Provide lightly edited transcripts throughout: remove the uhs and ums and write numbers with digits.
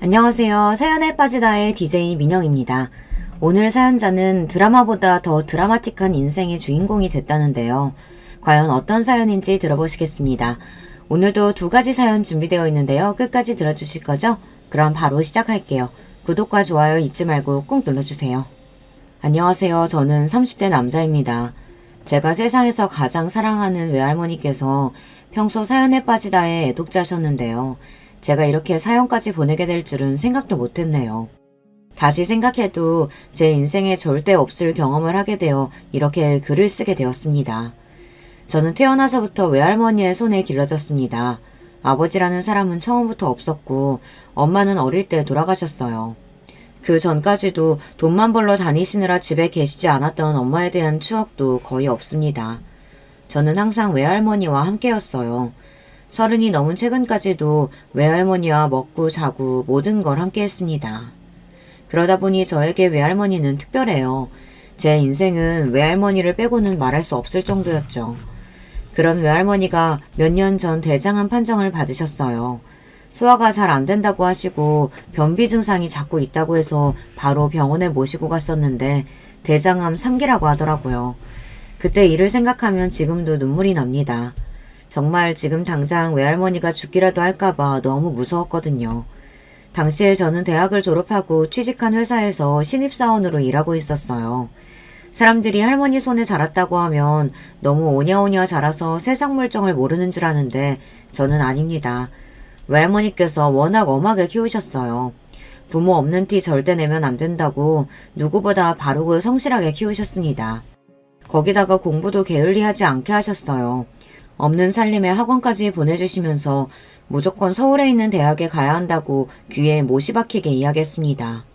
안녕하세요. 사연에 빠지다의 DJ 민영입니다. 오늘 사연자는 드라마보다 더 드라마틱한 인생의 주인공이 됐다는데요. 과연 어떤 사연인지 들어보시겠습니다. 오늘도 두 가지 사연 준비되어 있는데요. 끝까지 들어주실 거죠? 그럼 바로 시작할게요. 구독과 좋아요 잊지 말고 꾹 눌러주세요. 안녕하세요. 저는 30대 남자입니다. 제가 세상에서 가장 사랑하는 외할머니께서 평소 사연에 빠지다의 애독자셨는데요. 제가 이렇게 사연까지 보내게 될 줄은 생각도 못했네요. 다시 생각해도 제 인생에 절대 없을 경험을 하게 되어 이렇게 글을 쓰게 되었습니다. 저는 태어나서부터 외할머니의 손에 길러졌습니다. 아버지라는 사람은 처음부터 없었고 엄마는 어릴 때 돌아가셨어요. 그 전까지도 돈만 벌러 다니시느라 집에 계시지 않았던 엄마에 대한 추억도 거의 없습니다. 저는 항상 외할머니와 함께였어요. 30이 넘은 최근까지도 외할머니와 먹고 자고 모든 걸 함께 했습니다. 그러다 보니 저에게 외할머니는 특별해요. 제 인생은 외할머니를 빼고는 말할 수 없을 정도였죠. 그런 외할머니가 몇 년 전 대장암 판정을 받으셨어요. 소화가 잘 안 된다고 하시고 변비 증상이 자꾸 있다고 해서 바로 병원에 모시고 갔었는데 대장암 3기라고 하더라고요. 그때 일을 생각하면 지금도 눈물이 납니다. 정말 지금 당장 외할머니가 죽기라도 할까봐 너무 무서웠거든요. 당시에 저는 대학을 졸업하고 취직한 회사에서 신입사원으로 일하고 있었어요. 사람들이 할머니 손에 자랐다고 하면 너무 오냐오냐 자라서 세상 물정을 모르는 줄 아는데 저는 아닙니다. 외할머니께서 워낙 엄하게 키우셨어요. 부모 없는 티 절대 내면 안 된다고 누구보다 바르고 성실하게 키우셨습니다. 거기다가 공부도 게을리하지 않게 하셨어요. 없는 살림에 학원까지 보내주시면서 무조건 서울에 있는 대학에 가야 한다고 귀에 못이 박히게 이야기했습니다.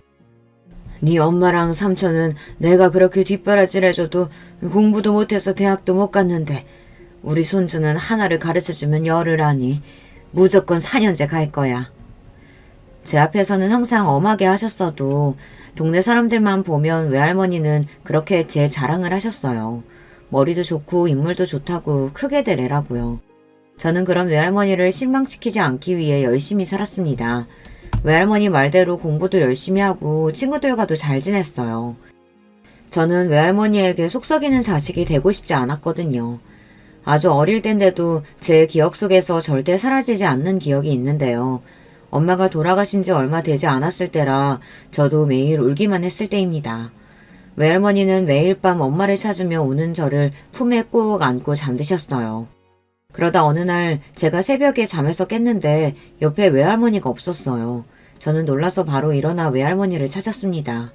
네 엄마랑 삼촌은 내가 그렇게 뒷바라지를 해줘도 공부도 못해서 대학도 못 갔는데 우리 손주는 하나를 가르쳐주면 열을 하니 무조건 4년제 갈 거야. 제 앞에서는 항상 엄하게 하셨어도 동네 사람들만 보면 외할머니는 그렇게 제 자랑을 하셨어요. 머리도 좋고 인물도 좋다고 크게 될 애라고요. 저는 그런 외할머니를 실망시키지 않기 위해 열심히 살았습니다. 외할머니 말대로 공부도 열심히 하고 친구들과도 잘 지냈어요. 저는 외할머니에게 속썩이는 자식이 되고 싶지 않았거든요. 아주 어릴 땐데도 제 기억 속에서 절대 사라지지 않는 기억이 있는데요. 엄마가 돌아가신 지 얼마 되지 않았을 때라 저도 매일 울기만 했을 때입니다. 외할머니는 매일 밤 엄마를 찾으며 우는 저를 품에 꼭 안고 잠드셨어요. 그러다 어느 날 제가 새벽에 잠에서 깼는데 옆에 외할머니가 없었어요. 저는 놀라서 바로 일어나 외할머니를 찾았습니다.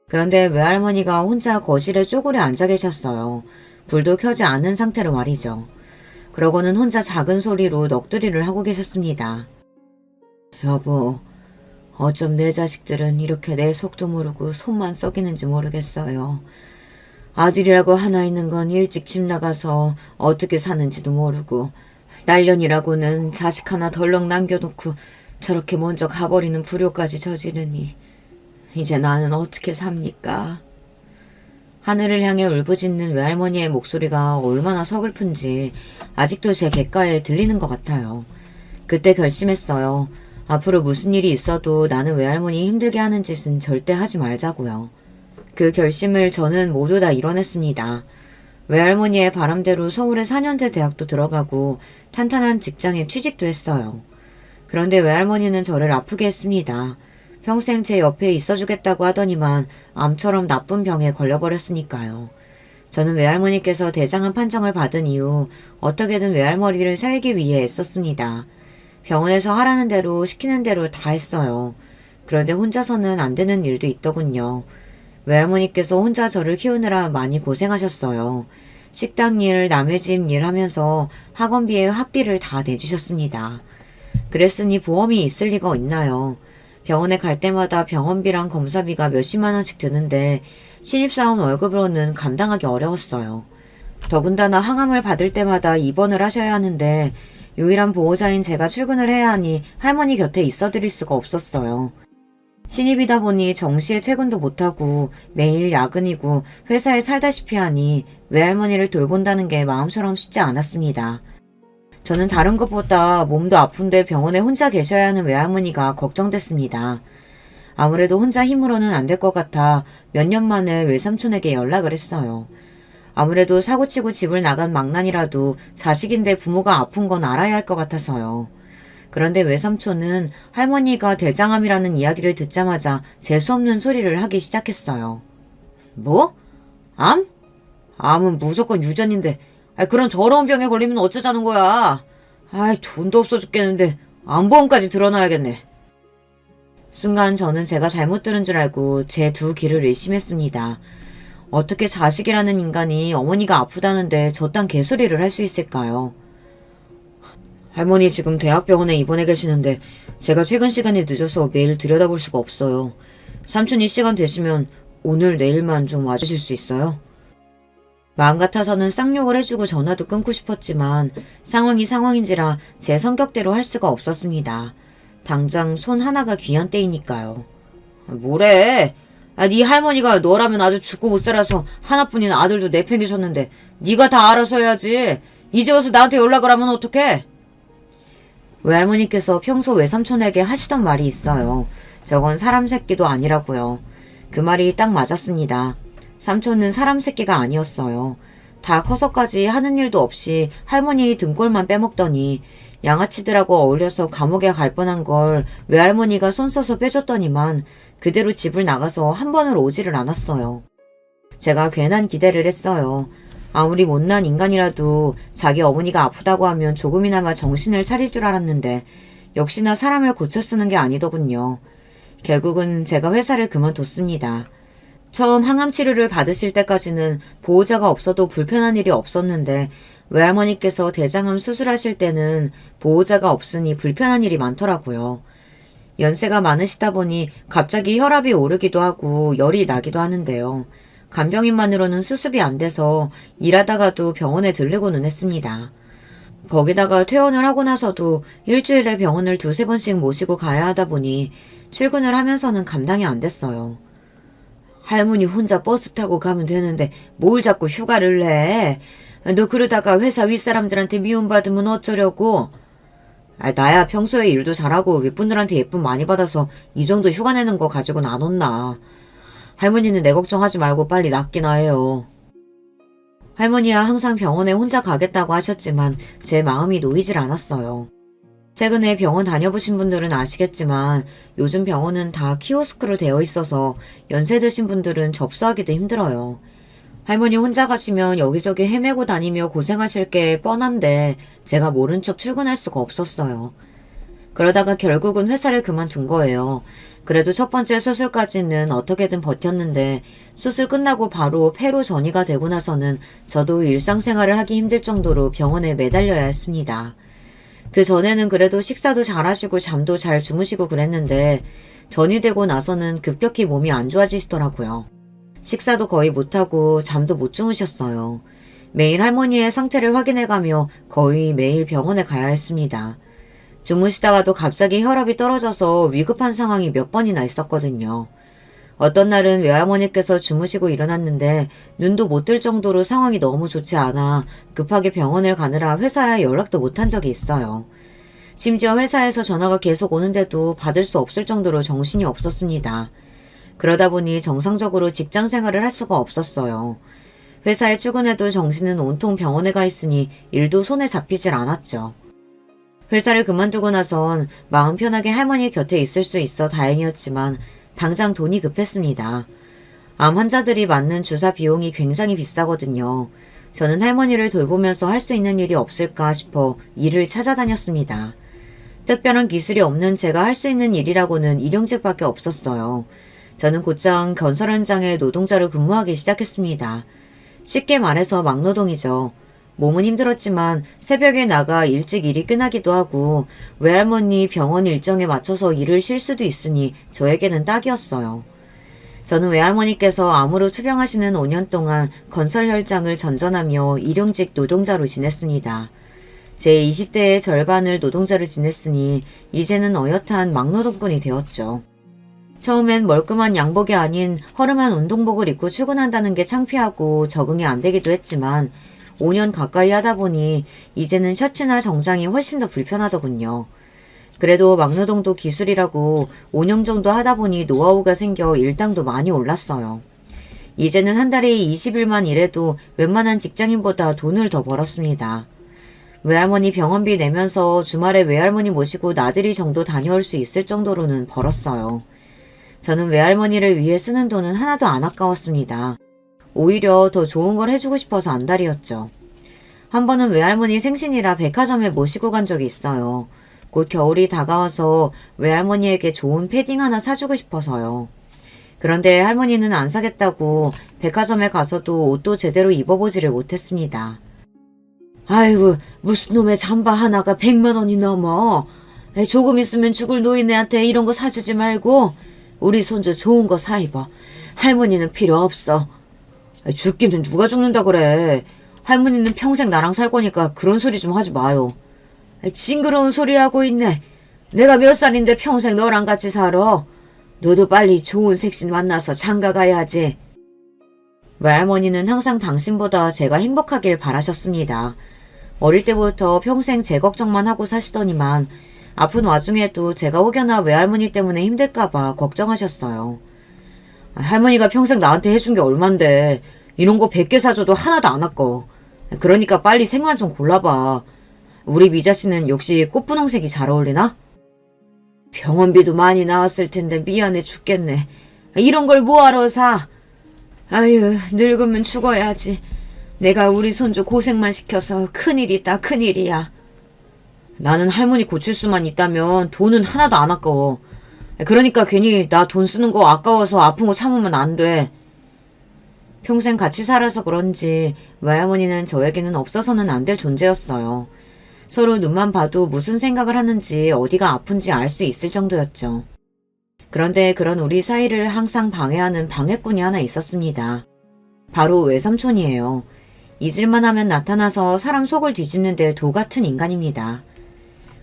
그런데 외할머니가 혼자 거실에 쪼그려 앉아 계셨어요. 불도 켜지 않은 상태로 말이죠. 그러고는 혼자 작은 소리로 넋두리를 하고 계셨습니다. 여보, 어쩜 내 자식들은 이렇게 내 속도 모르고 손만 썩이는지 모르겠어요. 아들이라고 하나 있는 건 일찍 집 나가서 어떻게 사는지도 모르고 날년이라고는 자식 하나 덜렁 남겨놓고 저렇게 먼저 가버리는 불효까지 저지르니 이제 나는 어떻게 삽니까? 하늘을 향해 울부짖는 외할머니의 목소리가 얼마나 서글픈지 아직도 제 귓가에 들리는 것 같아요. 그때 결심했어요. 앞으로 무슨 일이 있어도 나는 외할머니 힘들게 하는 짓은 절대 하지 말자고요. 그 결심을 저는 모두 다 이뤄냈습니다. 외할머니의 바람대로 서울에 4년제 대학도 들어가고 탄탄한 직장에 취직도 했어요. 그런데 외할머니는 저를 아프게 했습니다. 평생 제 옆에 있어주겠다고 하더니만 암처럼 나쁜 병에 걸려버렸으니까요. 저는 외할머니께서 대장암 판정을 받은 이후 어떻게든 외할머니를 살리기 위해 애썼습니다. 병원에서 하라는 대로 시키는 대로 다 했어요. 그런데 혼자서는 안 되는 일도 있더군요. 외할머니께서 혼자 저를 키우느라 많이 고생하셨어요. 식당 일, 남의 집 일 하면서 학원비에 학비를 다 내주셨습니다. 그랬으니 보험이 있을 리가 있나요? 병원에 갈 때마다 병원비랑 검사비가 몇십만 원씩 드는데 신입사원 월급으로는 감당하기 어려웠어요. 더군다나 항암을 받을 때마다 입원을 하셔야 하는데 유일한 보호자인 제가 출근을 해야 하니 할머니 곁에 있어드릴 수가 없었어요. 신입이다 보니 정시에 퇴근도 못하고 매일 야근이고 회사에 살다시피 하니 외할머니를 돌본다는 게 마음처럼 쉽지 않았습니다. 저는 다른 것보다 몸도 아픈데 병원에 혼자 계셔야 하는 외할머니가 걱정됐습니다. 아무래도 혼자 힘으로는 안 될 것 같아 몇 년 만에 외삼촌에게 연락을 했어요. 아무래도 사고치고 집을 나간 망난이라도 자식인데 부모가 아픈 건 알아야 할 것 같아서요. 그런데 외삼촌은 할머니가 대장암이라는 이야기를 듣자마자 재수없는 소리를 하기 시작했어요. 뭐? 암? 암은 무조건 유전인데 그런 더러운 병에 걸리면 어쩌자는 거야. 돈도 없어 죽겠는데 암보험까지 들어놔야겠네. 순간 저는 제가 잘못 들은 줄 알고 제 두 귀를 의심했습니다. 어떻게 자식이라는 인간이 어머니가 아프다는데 저딴 개소리를 할 수 있을까요? 할머니 지금 대학병원에 입원해 계시는데 제가 퇴근 시간이 늦어서 매일 들여다볼 수가 없어요. 삼촌이 시간 되시면 오늘 내일만 좀 와주실 수 있어요? 마음 같아서는 쌍욕을 해주고 전화도 끊고 싶었지만 상황이 상황인지라 제 성격대로 할 수가 없었습니다. 당장 손 하나가 귀한 때이니까요. 뭐래? 네 할머니가 너라면 아주 죽고 못 살아서 하나뿐인 아들도 내팽개쳤는데 네가 다 알아서 해야지. 이제 와서 나한테 연락을 하면 어떡해? 외할머니께서 평소 외삼촌에게 하시던 말이 있어요. 저건 사람 새끼도 아니라고요. 그 말이 딱 맞았습니다. 삼촌은 사람 새끼가 아니었어요. 다 커서까지 하는 일도 없이 할머니 등골만 빼먹더니 양아치들하고 어울려서 감옥에 갈 뻔한 걸 외할머니가 손 써서 빼줬더니만 그대로 집을 나가서 한 번을 오지를 않았어요. 제가 괜한 기대를 했어요. 아무리 못난 인간이라도 자기 어머니가 아프다고 하면 조금이나마 정신을 차릴 줄 알았는데 역시나 사람을 고쳐 쓰는 게 아니더군요. 결국은 제가 회사를 그만뒀습니다. 처음 항암 치료를 받으실 때까지는 보호자가 없어도 불편한 일이 없었는데 외할머니께서 대장암 수술하실 때는 보호자가 없으니 불편한 일이 많더라고요. 연세가 많으시다 보니 갑자기 혈압이 오르기도 하고 열이 나기도 하는데요. 간병인만으로는 수습이 안 돼서 일하다가도 병원에 들르고는 했습니다. 거기다가 퇴원을 하고 나서도 일주일에 병원을 두세 번씩 모시고 가야 하다 보니 출근을 하면서는 감당이 안 됐어요. 할머니 혼자 버스 타고 가면 되는데 뭘 자꾸 휴가를 내? 너 그러다가 회사 윗사람들한테 미움받으면 어쩌려고? 나야 평소에 일도 잘하고 윗분들한테 예쁨 많이 받아서 이 정도 휴가 내는 거 가지고는 안 혼나. 할머니는 내 걱정하지 말고 빨리 낫기나 해요. 할머니야 항상 병원에 혼자 가겠다고 하셨지만 제 마음이 놓이질 않았어요. 최근에 병원 다녀보신 분들은 아시겠지만 요즘 병원은 다 키오스크로 되어 있어서 연세 드신 분들은 접수하기도 힘들어요. 할머니 혼자 가시면 여기저기 헤매고 다니며 고생하실 게 뻔한데 제가 모른 척 출근할 수가 없었어요. 그러다가 결국은 회사를 그만둔 거예요. 그래도 첫 번째 수술까지는 어떻게든 버텼는데 수술 끝나고 바로 폐로 전이가 되고 나서는 저도 일상생활을 하기 힘들 정도로 병원에 매달려야 했습니다. 그 전에는 그래도 식사도 잘 하시고 잠도 잘 주무시고 그랬는데 전이 되고 나서는 급격히 몸이 안 좋아지시더라고요. 식사도 거의 못하고 잠도 못 주무셨어요. 매일 할머니의 상태를 확인해가며 거의 매일 병원에 가야 했습니다. 주무시다가도 갑자기 혈압이 떨어져서 위급한 상황이 몇 번이나 있었거든요. 어떤 날은 외할머니께서 주무시고 일어났는데 눈도 못 뜰 정도로 상황이 너무 좋지 않아 급하게 병원을 가느라 회사에 연락도 못한 적이 있어요. 심지어 회사에서 전화가 계속 오는데도 받을 수 없을 정도로 정신이 없었습니다. 그러다 보니 정상적으로 직장 생활을 할 수가 없었어요. 회사에 출근해도 정신은 온통 병원에 가 있으니 일도 손에 잡히질 않았죠. 회사를 그만두고 나선 마음 편하게 할머니 곁에 있을 수 있어 다행이었지만 당장 돈이 급했습니다. 암 환자들이 맞는 주사 비용이 굉장히 비싸거든요. 저는 할머니를 돌보면서 할 수 있는 일이 없을까 싶어 일을 찾아다녔습니다. 특별한 기술이 없는 제가 할 수 있는 일이라고는 일용직밖에 없었어요. 저는 곧장 건설 현장에 노동자로 근무하기 시작했습니다. 쉽게 말해서 막노동이죠. 몸은 힘들었지만 새벽에 나가 일찍 일이 끝나기도 하고 외할머니 병원 일정에 맞춰서 일을 쉴 수도 있으니 저에게는 딱이었어요. 저는 외할머니께서 암으로 투병하시는 5년 동안 건설 현장을 전전하며 일용직 노동자로 지냈습니다. 제 20대의 절반을 노동자로 지냈으니 이제는 어엿한 막노동꾼이 되었죠. 처음엔 멀끔한 양복이 아닌 허름한 운동복을 입고 출근한다는 게 창피하고 적응이 안 되기도 했지만 5년 가까이 하다 보니 이제는 셔츠나 정장이 훨씬 더 불편하더군요. 그래도 막노동도 기술이라고 5년 정도 하다 보니 노하우가 생겨 일당도 많이 올랐어요. 이제는 한 달에 20일만 일해도 웬만한 직장인보다 돈을 더 벌었습니다. 외할머니 병원비 내면서 주말에 외할머니 모시고 나들이 정도 다녀올 수 있을 정도로는 벌었어요. 저는 외할머니를 위해 쓰는 돈은 하나도 안 아까웠습니다. 오히려 더 좋은 걸 해주고 싶어서 안달이었죠. 한 번은 외할머니 생신이라 백화점에 모시고 간 적이 있어요. 곧 겨울이 다가와서 외할머니에게 좋은 패딩 하나 사주고 싶어서요. 그런데 할머니는 안 사겠다고 백화점에 가서도 옷도 제대로 입어보지를 못했습니다. 아이고, 무슨 놈의 잠바 하나가 100만 원이 넘어. 조금 있으면 죽을 노인네한테 이런 거 사주지 말고 우리 손주 좋은 거 사 입어. 할머니는 필요 없어. 죽기는 누가 죽는다 그래. 할머니는 평생 나랑 살 거니까 그런 소리 좀 하지 마요. 징그러운 소리 하고 있네. 내가 몇 살인데 평생 너랑 같이 살아. 너도 빨리 좋은 색신 만나서 장가 가야지. 외할머니는 항상 당신보다 제가 행복하길 바라셨습니다. 어릴 때부터 평생 제 걱정만 하고 사시더니만 아픈 와중에도 제가 혹여나 외할머니 때문에 힘들까봐 걱정하셨어요. 할머니가 평생 나한테 해준 게 얼만데 이런 거 100개 사줘도 하나도 안 아까워. 그러니까 빨리 색만 좀 골라봐. 우리 미자 씨는 역시 꽃분홍색이 잘 어울리나? 병원비도 많이 나왔을 텐데 미안해 죽겠네. 이런 걸 뭐하러 사? 아유, 늙으면 죽어야지. 내가 우리 손주 고생만 시켜서 큰일이다, 큰일이야. 나는 할머니 고칠 수만 있다면 돈은 하나도 안 아까워. 그러니까 괜히 나 돈 쓰는 거 아까워서 아픈 거 참으면 안 돼. 평생 같이 살아서 그런지 외할머니는 저에게는 없어서는 안 될 존재였어요. 서로 눈만 봐도 무슨 생각을 하는지 어디가 아픈지 알 수 있을 정도였죠. 그런데 그런 우리 사이를 항상 방해하는 방해꾼이 하나 있었습니다. 바로 외삼촌이에요. 잊을만 하면 나타나서 사람 속을 뒤집는데 도 같은 인간입니다.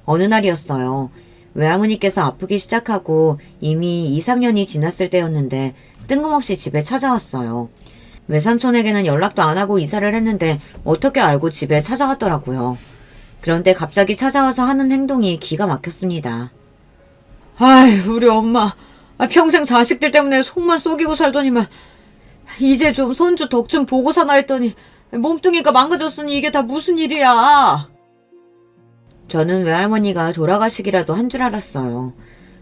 어느 날이었어요. 외할머니께서 아프기 시작하고 이미 2, 3년이 지났을 때였는데 뜬금없이 집에 찾아왔어요. 외삼촌에게는 연락도 안 하고 이사를 했는데 어떻게 알고 집에 찾아왔더라고요. 그런데 갑자기 찾아와서 하는 행동이 기가 막혔습니다. 아이, 우리 엄마. 평생 자식들 때문에 속만 썩이고 살더니만 이제 좀 손주 덕 좀 보고 사나 했더니 몸뚱이가 망가졌으니 이게 다 무슨 일이야. 저는 외할머니가 돌아가시기라도 한 줄 알았어요.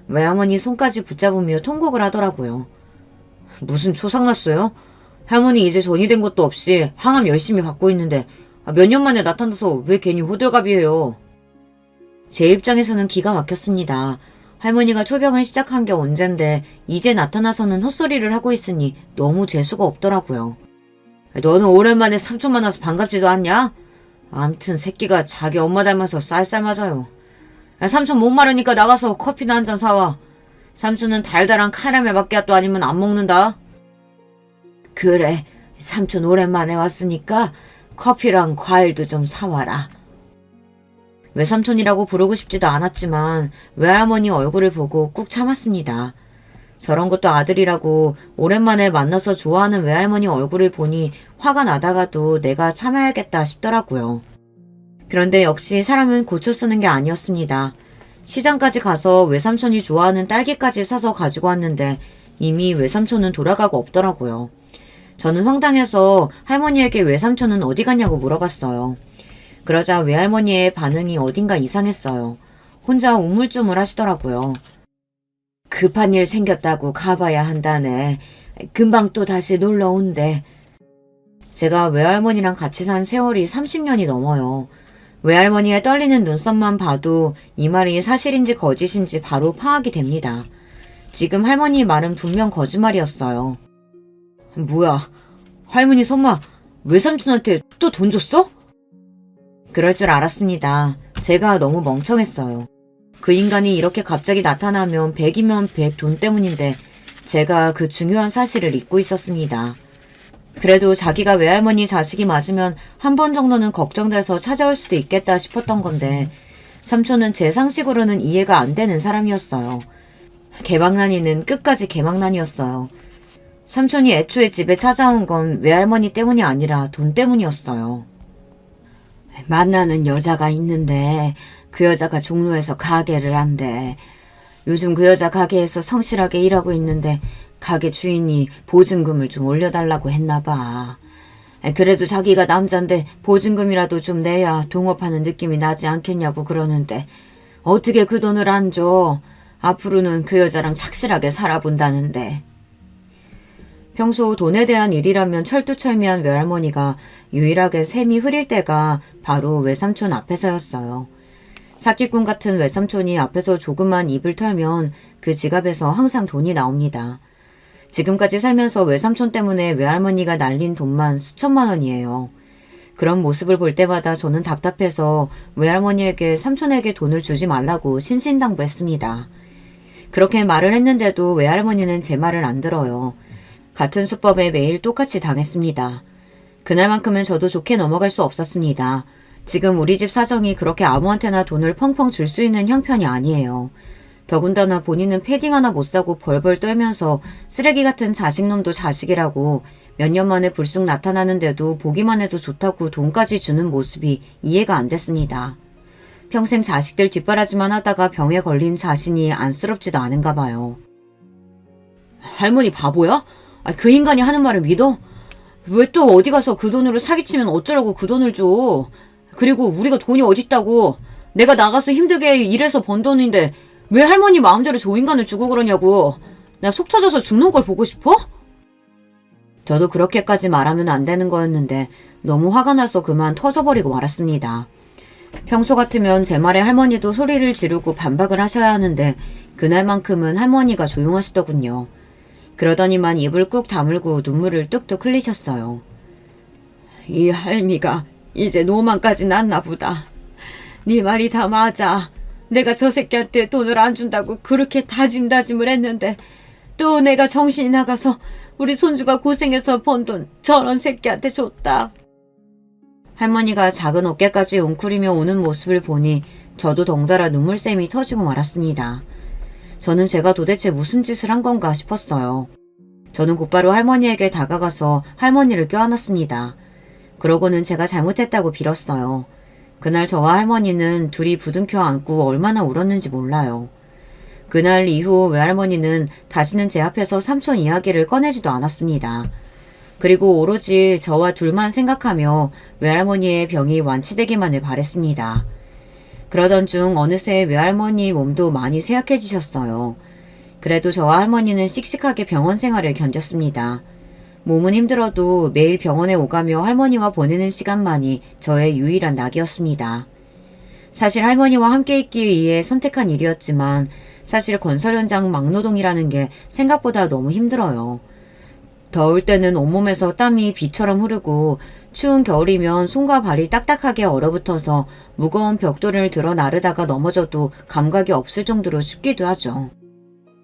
외할머니 손까지 붙잡으며 통곡을 하더라고요. 무슨 초상났어요? 할머니 이제 전이 된 것도 없이 항암 열심히 받고 있는데 몇 년 만에 나타나서 왜 괜히 호들갑이에요. 제 입장에서는 기가 막혔습니다. 할머니가 초병을 시작한 게 언젠데 이제 나타나서는 헛소리를 하고 있으니 너무 재수가 없더라고요. 너는 오랜만에 삼촌 만나서 반갑지도 않냐? 암튼 새끼가 자기 엄마 닮아서 쌀쌀 맞아요. 삼촌 목 마르니까 나가서 커피나 한잔 사와. 삼촌은 달달한 카라멜 마키아토 아니면 안 먹는다. 그래, 삼촌 오랜만에 왔으니까 커피랑 과일도 좀 사와라. 외삼촌이라고 부르고 싶지도 않았지만 외할머니 얼굴을 보고 꾹 참았습니다. 저런 것도 아들이라고 오랜만에 만나서 좋아하는 외할머니 얼굴을 보니 화가 나다가도 내가 참아야겠다 싶더라고요. 그런데 역시 사람은 고쳐 쓰는 게 아니었습니다. 시장까지 가서 외삼촌이 좋아하는 딸기까지 사서 가지고 왔는데 이미 외삼촌은 돌아가고 없더라고요. 저는 황당해서 할머니에게 외삼촌은 어디 갔냐고 물어봤어요. 그러자 외할머니의 반응이 어딘가 이상했어요. 혼자 우물쭈물 하시더라고요. 급한 일 생겼다고 가봐야 한다네. 금방 또 다시 놀러 온대. 제가 외할머니랑 같이 산 세월이 30년이 넘어요. 외할머니의 떨리는 눈썹만 봐도 이 말이 사실인지 거짓인지 바로 파악이 됩니다. 지금 할머니 말은 분명 거짓말이었어요. 뭐야, 할머니 설마 외삼촌한테 또 돈 줬어? 그럴 줄 알았습니다. 제가 너무 멍청했어요. 그 인간이 이렇게 갑자기 나타나면 100이면 100 돈 때문인데 제가 그 중요한 사실을 잊고 있었습니다. 그래도 자기가 외할머니 자식이 맞으면 한 번 정도는 걱정돼서 찾아올 수도 있겠다 싶었던 건데 삼촌은 제 상식으로는 이해가 안 되는 사람이었어요. 개망난이는 끝까지 개망난이었어요. 삼촌이 애초에 집에 찾아온 건 외할머니 때문이 아니라 돈 때문이었어요. 만나는 여자가 있는데 그 여자가 종로에서 가게를 한대. 요즘 그 여자 가게에서 성실하게 일하고 있는데 가게 주인이 보증금을 좀 올려달라고 했나 봐. 그래도 자기가 남잔데 보증금이라도 좀 내야 동업하는 느낌이 나지 않겠냐고 그러는데 어떻게 그 돈을 안 줘? 앞으로는 그 여자랑 착실하게 살아본다는데. 평소 돈에 대한 일이라면 철두철미한 외할머니가 유일하게 샘이 흐릴 때가 바로 외삼촌 앞에서였어요. 사기꾼 같은 외삼촌이 앞에서 조금만 입을 털면 그 지갑에서 항상 돈이 나옵니다. 지금까지 살면서 외삼촌 때문에 외할머니가 날린 돈만 수천만 원이에요. 그런 모습을 볼 때마다 저는 답답해서 외할머니에게 삼촌에게 돈을 주지 말라고 신신당부했습니다. 그렇게 말을 했는데도 외할머니는 제 말을 안 들어요. 같은 수법에 매일 똑같이 당했습니다. 그날만큼은 저도 좋게 넘어갈 수 없었습니다. 지금 우리 집 사정이 그렇게 아무한테나 돈을 펑펑 줄 수 있는 형편이 아니에요. 더군다나 본인은 패딩 하나 못 사고 벌벌 떨면서 쓰레기 같은 자식놈도 자식이라고 몇 년 만에 불쑥 나타나는데도 보기만 해도 좋다고 돈까지 주는 모습이 이해가 안 됐습니다. 평생 자식들 뒷바라지만 하다가 병에 걸린 자신이 안쓰럽지도 않은가 봐요. 할머니 바보야? 그 인간이 하는 말을 믿어? 왜 또 어디 가서 그 돈으로 사기치면 어쩌라고 그 돈을 줘? 그리고 우리가 돈이 어딨다고. 내가 나가서 힘들게 일해서 번 돈인데 왜 할머니 마음대로 저 인간을 주고 그러냐고. 나 속 터져서 죽는 걸 보고 싶어? 저도 그렇게까지 말하면 안 되는 거였는데 너무 화가 나서 그만 터져버리고 말았습니다. 평소 같으면 제 말에 할머니도 소리를 지르고 반박을 하셔야 하는데 그날만큼은 할머니가 조용하시더군요. 그러더니만 입을 꾹 다물고 눈물을 뚝뚝 흘리셨어요. 이 할미가 이제 노만까지 났나 보다. 네 말이 다 맞아. 내가 저 새끼한테 돈을 안 준다고 그렇게 다짐을 했는데 또 내가 정신이 나가서 우리 손주가 고생해서 번 돈 저런 새끼한테 줬다. 할머니가 작은 어깨까지 웅크리며 우는 모습을 보니 저도 덩달아 눈물샘이 터지고 말았습니다. 저는 제가 도대체 무슨 짓을 한 건가 싶었어요. 저는 곧바로 할머니에게 다가가서 할머니를 껴안았습니다. 그러고는 제가 잘못했다고 빌었어요. 그날 저와 할머니는 둘이 부둥켜 안고 얼마나 울었는지 몰라요. 그날 이후 외할머니는 다시는 제 앞에서 삼촌 이야기를 꺼내지도 않았습니다. 그리고 오로지 저와 둘만 생각하며 외할머니의 병이 완치되기만을 바랬습니다. 그러던 중 어느새 외할머니 몸도 많이 쇠약해지셨어요. 그래도 저와 할머니는 씩씩하게 병원 생활을 견뎠습니다. 몸은 힘들어도 매일 병원에 오가며 할머니와 보내는 시간만이 저의 유일한 낙이었습니다. 사실 할머니와 함께 있기 위해 선택한 일이었지만 사실 건설 현장 막노동이라는 게 생각보다 너무 힘들어요. 더울 때는 온몸에서 땀이 비처럼 흐르고 추운 겨울이면 손과 발이 딱딱하게 얼어붙어서 무거운 벽돌을 들어 나르다가 넘어져도 감각이 없을 정도로 춥기도 하죠.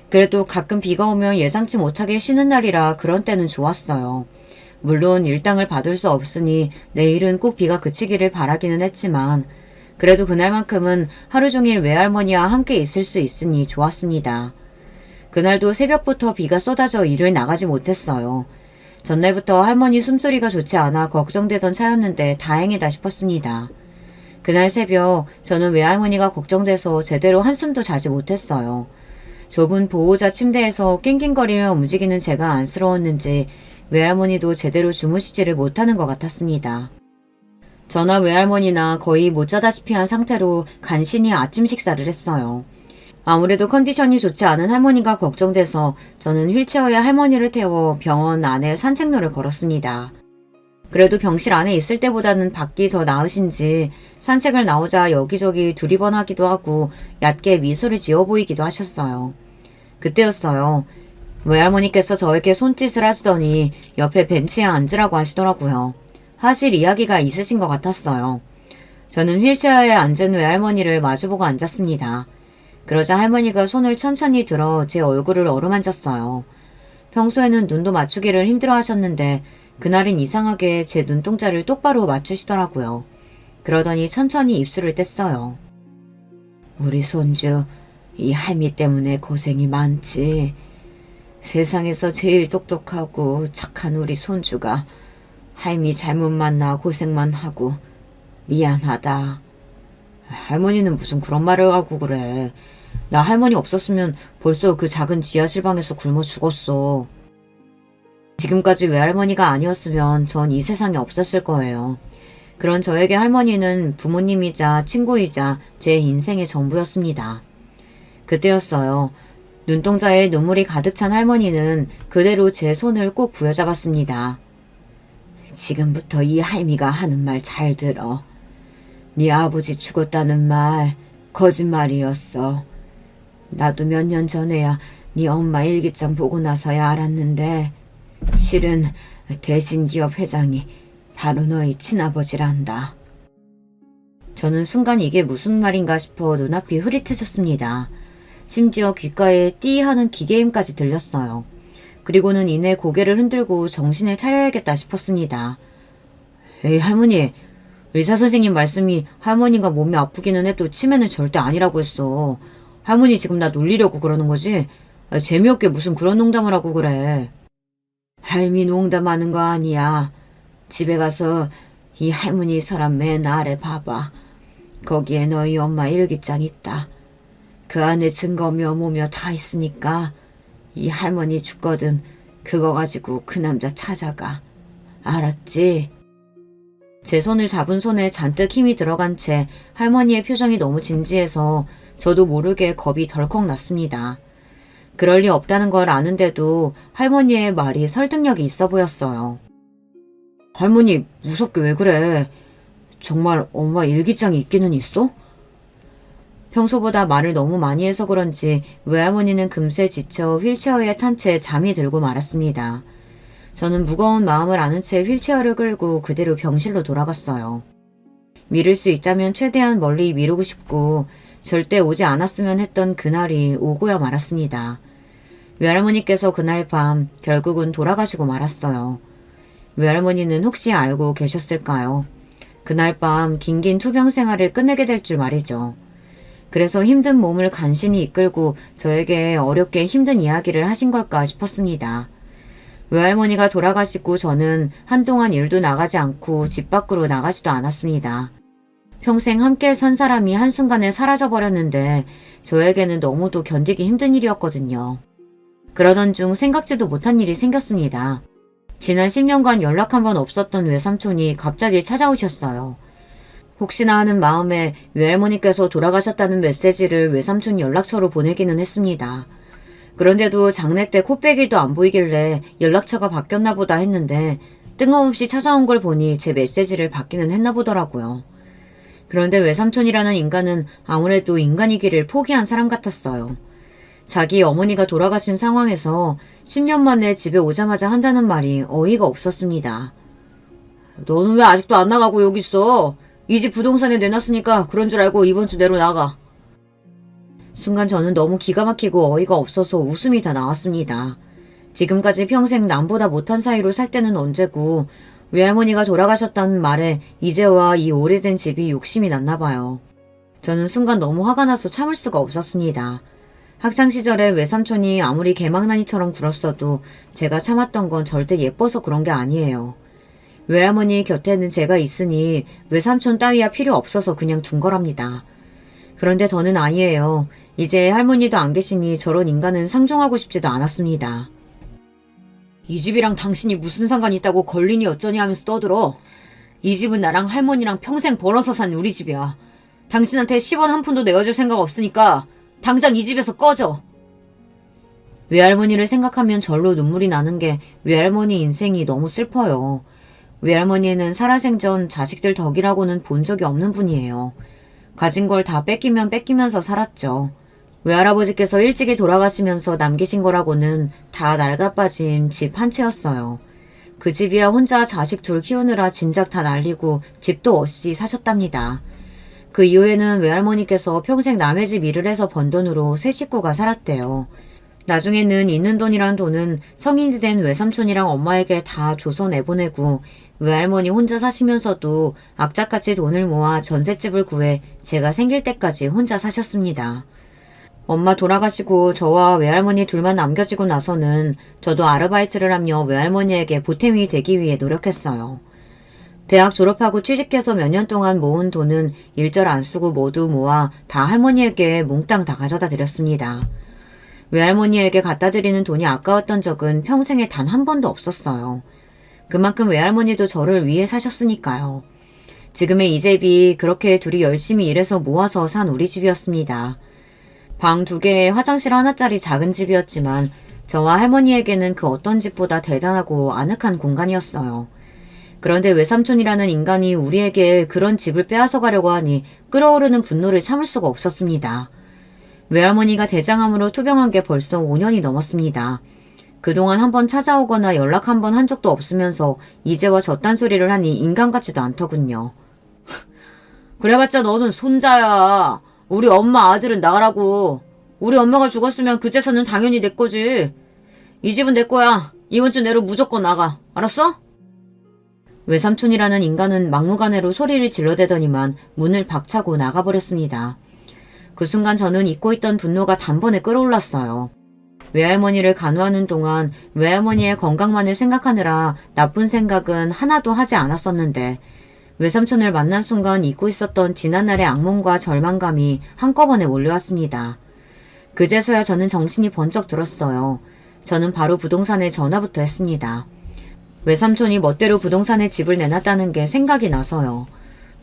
그래도 가끔 비가 오면 예상치 못하게 쉬는 날이라 그런 때는 좋았어요. 물론 일당을 받을 수 없으니 내일은 꼭 비가 그치기를 바라기는 했지만 그래도 그날만큼은 하루 종일 외할머니와 함께 있을 수 있으니 좋았습니다. 그날도 새벽부터 비가 쏟아져 일을 나가지 못했어요. 전날부터 할머니 숨소리가 좋지 않아 걱정되던 차였는데 다행이다 싶었습니다. 그날 새벽 저는 외할머니가 걱정돼서 제대로 한숨도 자지 못했어요. 좁은 보호자 침대에서 낑낑거리며 움직이는 제가 안쓰러웠는지 외할머니도 제대로 주무시지를 못하는 것 같았습니다. 저나 외할머니나 거의 못 자다시피 한 상태로 간신히 아침 식사를 했어요. 아무래도 컨디션이 좋지 않은 할머니가 걱정돼서 저는 휠체어에 할머니를 태워 병원 안에 산책로를 걸었습니다. 그래도 병실 안에 있을 때보다는 밖이 더 나으신지 산책을 나오자 여기저기 두리번하기도 하고 얕게 미소를 지어 보이기도 하셨어요. 그때였어요. 외할머니께서 저에게 손짓을 하시더니 옆에 벤치에 앉으라고 하시더라고요. 하실 이야기가 있으신 것 같았어요. 저는 휠체어에 앉은 외할머니를 마주보고 앉았습니다. 그러자 할머니가 손을 천천히 들어 제 얼굴을 어루만졌어요. 평소에는 눈도 맞추기를 힘들어 하셨는데 그날은 이상하게 제 눈동자를 똑바로 맞추시더라고요. 그러더니 천천히 입술을 뗐어요. 우리 손주, 이 할미 때문에 고생이 많지. 세상에서 제일 똑똑하고 착한 우리 손주가 할미 잘못 만나 고생만 하고 미안하다. 할머니는 무슨 그런 말을 하고 그래. 나 할머니 없었으면 벌써 그 작은 지하실 방에서 굶어 죽었어. 지금까지 외할머니가 아니었으면 전 이 세상에 없었을 거예요. 그런 저에게 할머니는 부모님이자 친구이자 제 인생의 전부였습니다. 그때였어요. 눈동자에 눈물이 가득 찬 할머니는 그대로 제 손을 꼭 부여잡았습니다. 지금부터 이 할미가 하는 말 잘 들어. 네 아버지 죽었다는 말 거짓말이었어. 나도 몇 년 전에야 네 엄마 일기장 보고 나서야 알았는데 실은 대신기업 회장이 바로 너희 친아버지란다. 저는 순간 이게 무슨 말인가 싶어 눈앞이 흐릿해졌습니다. 심지어 귓가에 띠 하는 기계음까지 들렸어요. 그리고는 이내 고개를 흔들고 정신을 차려야겠다 싶었습니다. 에이 할머니, 의사선생님 말씀이 할머니가 몸이 아프기는 해도 치매는 절대 아니라고 했어. 할머니 지금 나 놀리려고 그러는 거지? 재미없게 무슨 그런 농담을 하고 그래. 할미 농담하는 거 아니야. 집에 가서 이 할머니 서랍 맨 아래 봐봐. 거기에 너희 엄마 일기장 있다. 그 안에 증거며 뭐며 다 있으니까 이 할머니 죽거든 그거 가지고 그 남자 찾아가. 알았지? 제 손을 잡은 손에 잔뜩 힘이 들어간 채 할머니의 표정이 너무 진지해서 저도 모르게 겁이 덜컥 났습니다. 그럴 리 없다는 걸 아는데도 할머니의 말이 설득력이 있어 보였어요. 할머니 무섭게 왜 그래? 정말 엄마 일기장이 있기는 있어? 평소보다 말을 너무 많이 해서 그런지 외할머니는 금세 지쳐 휠체어에 탄 채 잠이 들고 말았습니다. 저는 무거운 마음을 아는 채 휠체어를 끌고 그대로 병실로 돌아갔어요. 미룰 수 있다면 최대한 멀리 미루고 싶고 절대 오지 않았으면 했던 그날이 오고야 말았습니다. 외할머니께서 그날 밤 결국은 돌아가시고 말았어요. 외할머니는 혹시 알고 계셨을까요? 그날 밤 긴긴 투병 생활을 끝내게 될 줄 말이죠. 그래서 힘든 몸을 간신히 이끌고 저에게 어렵게 힘든 이야기를 하신 걸까 싶었습니다. 외할머니가 돌아가시고 저는 한동안 일도 나가지 않고 집 밖으로 나가지도 않았습니다. 평생 함께 산 사람이 한순간에 사라져버렸는데 저에게는 너무도 견디기 힘든 일이었거든요. 그러던 중 생각지도 못한 일이 생겼습니다. 지난 10년간 연락 한 번 없었던 외삼촌이 갑자기 찾아오셨어요. 혹시나 하는 마음에 외할머니께서 돌아가셨다는 메시지를 외삼촌 연락처로 보내기는 했습니다. 그런데도 장례 때 코빼기도 안 보이길래 연락처가 바뀌었나 보다 했는데 뜬금없이 찾아온 걸 보니 제 메시지를 받기는 했나 보더라고요. 그런데 외삼촌이라는 인간은 아무래도 인간이기를 포기한 사람 같았어요. 자기 어머니가 돌아가신 상황에서 10년 만에 집에 오자마자 한다는 말이 어이가 없었습니다. 너는 왜 아직도 안 나가고 여기 있어? 이 집 부동산에 내놨으니까 그런 줄 알고 이번 주 내로 나가. 순간 저는 너무 기가 막히고 어이가 없어서 웃음이 다 나왔습니다. 지금까지 평생 남보다 못한 사이로 살 때는 언제고 외할머니가 돌아가셨다는 말에 이제와 이 오래된 집이 욕심이 났나 봐요. 저는 순간 너무 화가 나서 참을 수가 없었습니다. 학창시절에 외삼촌이 아무리 개망나니처럼 굴었어도 제가 참았던 건 절대 예뻐서 그런 게 아니에요. 외할머니 곁에는 제가 있으니 외삼촌 따위야 필요 없어서 그냥 둔 거랍니다. 그런데 더는 아니에요. 이제 할머니도 안 계시니 저런 인간은 상종하고 싶지도 않았습니다. 이 집이랑 당신이 무슨 상관이 있다고 걸리니 어쩌니 하면서 떠들어. 이 집은 나랑 할머니랑 평생 벌어서 산 우리 집이야. 당신한테 10원 한 푼도 내어줄 생각 없으니까 당장 이 집에서 꺼져. 외할머니를 생각하면 절로 눈물이 나는 게 외할머니 인생이 너무 슬퍼요. 외할머니는 살아생전 자식들 덕이라고는 본 적이 없는 분이에요. 가진 걸 다 뺏기면 뺏기면서 살았죠. 외할아버지께서 일찍이 돌아가시면서 남기신 거라고는 다 낡아빠진 집 한 채였어요. 그 집이야 혼자 자식 둘 키우느라 진작 다 날리고 집도 없이 사셨답니다. 그 이후에는 외할머니께서 평생 남의 집 일을 해서 번 돈으로 세 식구가 살았대요. 나중에는 있는 돈이란 돈은 성인이 된 외삼촌이랑 엄마에게 다 줘서 내보내고 외할머니 혼자 사시면서도 악착같이 돈을 모아 전셋집을 구해 제가 생길 때까지 혼자 사셨습니다. 엄마 돌아가시고 저와 외할머니 둘만 남겨지고 나서는 저도 아르바이트를 하며 외할머니에게 보탬이 되기 위해 노력했어요. 대학 졸업하고 취직해서 몇 년 동안 모은 돈은 일절 안 쓰고 모두 모아 다 할머니에게 몽땅 다 가져다 드렸습니다. 외할머니에게 갖다 드리는 돈이 아까웠던 적은 평생에 단 한 번도 없었어요. 그만큼 외할머니도 저를 위해 사셨으니까요. 지금의 이 집이 그렇게 둘이 열심히 일해서 모아서 산 우리 집이었습니다. 방 2개에 화장실 하나짜리 작은 집이었지만 저와 할머니에게는 그 어떤 집보다 대단하고 아늑한 공간이었어요. 그런데 외삼촌이라는 인간이 우리에게 그런 집을 빼앗아 가려고 하니 끓어오르는 분노를 참을 수가 없었습니다. 외할머니가 대장암으로 투병한 게 벌써 5년이 넘었습니다. 그동안 한번 찾아오거나 연락 한번 한 적도 없으면서 이제와 저딴 소리를 하니 인간 같지도 않더군요. 그래봤자 너는 손자야. 우리 엄마 아들은 나가라고. 우리 엄마가 죽었으면 그 재산은 당연히 내 거지. 이 집은 내 거야. 이번 주 내로 무조건 나가. 알았어? 외삼촌이라는 인간은 막무가내로 소리를 질러대더니만 문을 박차고 나가버렸습니다. 그 순간 저는 잊고 있던 분노가 단번에 끌어올랐어요. 외할머니를 간호하는 동안 외할머니의 건강만을 생각하느라 나쁜 생각은 하나도 하지 않았었는데 외삼촌을 만난 순간 잊고 있었던 지난날의 악몽과 절망감이 한꺼번에 몰려왔습니다. 그제서야 저는 정신이 번쩍 들었어요. 저는 바로 부동산에 전화부터 했습니다. 외삼촌이 멋대로 부동산에 집을 내놨다는 게 생각이 나서요.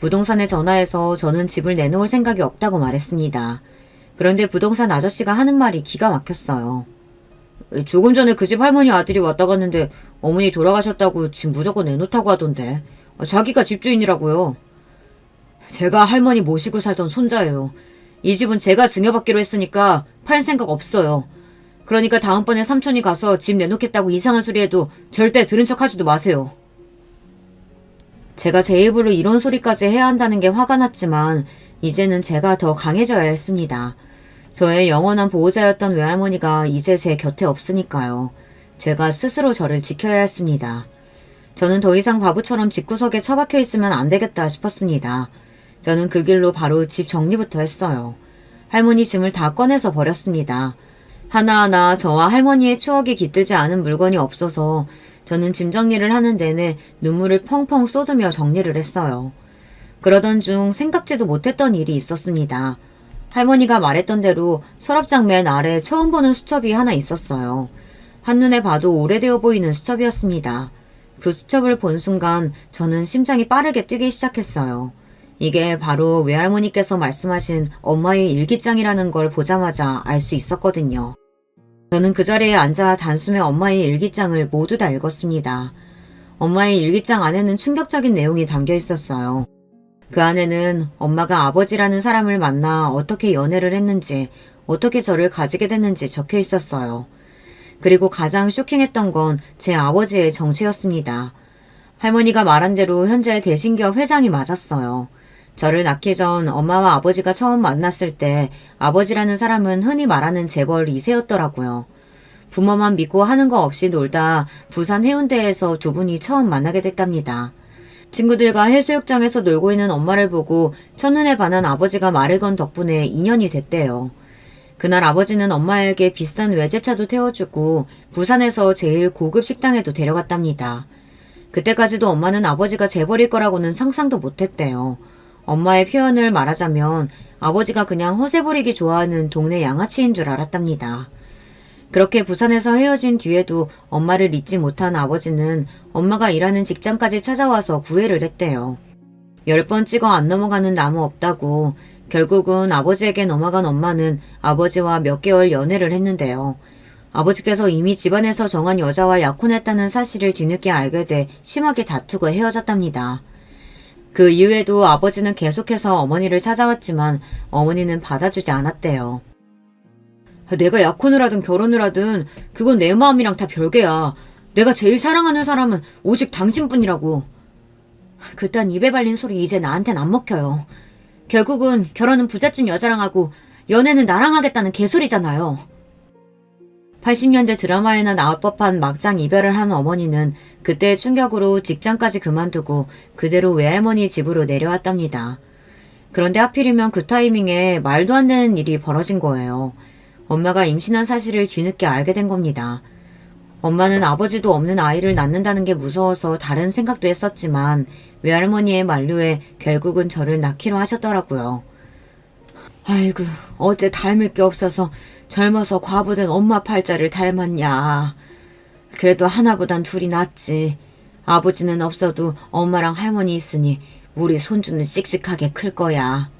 부동산에 전화해서 저는 집을 내놓을 생각이 없다고 말했습니다. 그런데 부동산 아저씨가 하는 말이 기가 막혔어요. 조금 전에 그 집 할머니 아들이 왔다 갔는데 어머니 돌아가셨다고 집 무조건 내놓다고 하던데. 자기가 집주인이라고요. 제가 할머니 모시고 살던 손자예요. 이 집은 제가 증여받기로 했으니까 팔 생각 없어요. 그러니까 다음번에 삼촌이 가서 집 내놓겠다고 이상한 소리 해도 절대 들은 척 하지도 마세요. 제가 제 입으로 이런 소리까지 해야 한다는 게 화가 났지만 이제는 제가 더 강해져야 했습니다. 저의 영원한 보호자였던 외할머니가 이제 제 곁에 없으니까요. 제가 스스로 저를 지켜야 했습니다. 저는 더 이상 바보처럼 집구석에 처박혀 있으면 안 되겠다 싶었습니다. 저는 그 길로 바로 집 정리부터 했어요. 할머니 짐을 다 꺼내서 버렸습니다. 하나하나 저와 할머니의 추억이 깃들지 않은 물건이 없어서 저는 짐 정리를 하는 내내 눈물을 펑펑 쏟으며 정리를 했어요. 그러던 중 생각지도 못했던 일이 있었습니다. 할머니가 말했던 대로 서랍장 맨 아래 처음 보는 수첩이 하나 있었어요. 한눈에 봐도 오래되어 보이는 수첩이었습니다. 그 수첩을 본 순간 저는 심장이 빠르게 뛰기 시작했어요. 이게 바로 외할머니께서 말씀하신 엄마의 일기장이라는 걸 보자마자 알 수 있었거든요. 저는 그 자리에 앉아 단숨에 엄마의 일기장을 모두 다 읽었습니다. 엄마의 일기장 안에는 충격적인 내용이 담겨 있었어요. 그 안에는 엄마가 아버지라는 사람을 만나 어떻게 연애를 했는지, 어떻게 저를 가지게 됐는지 적혀 있었어요. 그리고 가장 쇼킹했던 건 제 아버지의 정체였습니다. 할머니가 말한 대로 현재 대신기업 회장이 맞았어요. 저를 낳기 전 엄마와 아버지가 처음 만났을 때 아버지라는 사람은 흔히 말하는 재벌 2세였더라고요. 부모만 믿고 하는 거 없이 놀다 부산 해운대에서 두 분이 처음 만나게 됐답니다. 친구들과 해수욕장에서 놀고 있는 엄마를 보고 첫눈에 반한 아버지가 말을 건 덕분에 인연이 됐대요. 그날 아버지는 엄마에게 비싼 외제차도 태워주고 부산에서 제일 고급 식당에도 데려갔답니다. 그때까지도 엄마는 아버지가 재벌일 거라고는 상상도 못했대요. 엄마의 표현을 말하자면 아버지가 그냥 허세 부리기 좋아하는 동네 양아치인 줄 알았답니다. 그렇게 부산에서 헤어진 뒤에도 엄마를 잊지 못한 아버지는 엄마가 일하는 직장까지 찾아와서 구애를 했대요. 10번 찍어 안 넘어가는 나무 없다고. 결국은 아버지에게 넘어간 엄마는 아버지와 몇 개월 연애를 했는데요. 아버지께서 이미 집안에서 정한 여자와 약혼했다는 사실을 뒤늦게 알게 돼 심하게 다투고 헤어졌답니다. 그 이후에도 아버지는 계속해서 어머니를 찾아왔지만 어머니는 받아주지 않았대요. 내가 약혼을 하든 결혼을 하든 그건 내 마음이랑 다 별개야. 내가 제일 사랑하는 사람은 오직 당신뿐이라고. 그딴 입에 발린 소리 이제 나한텐 안 먹혀요. 결국은 결혼은 부잣집 여자랑 하고 연애는 나랑 하겠다는 개소리잖아요. 80년대 드라마에나 나올 법한 막장 이별을 한 어머니는 그때의 충격으로 직장까지 그만두고 그대로 외할머니 집으로 내려왔답니다. 그런데 하필이면 그 타이밍에 말도 안 되는 일이 벌어진 거예요. 엄마가 임신한 사실을 뒤늦게 알게 된 겁니다. 엄마는 아버지도 없는 아이를 낳는다는 게 무서워서 다른 생각도 했었지만 외할머니의 만류에 결국은 저를 낳기로 하셨더라고요. 아이고, 어째 닮을 게 없어서 젊어서 과부된 엄마 팔자를 닮았냐. 그래도 하나보단 둘이 낫지. 아버지는 없어도 엄마랑 할머니 있으니 우리 손주는 씩씩하게 클 거야.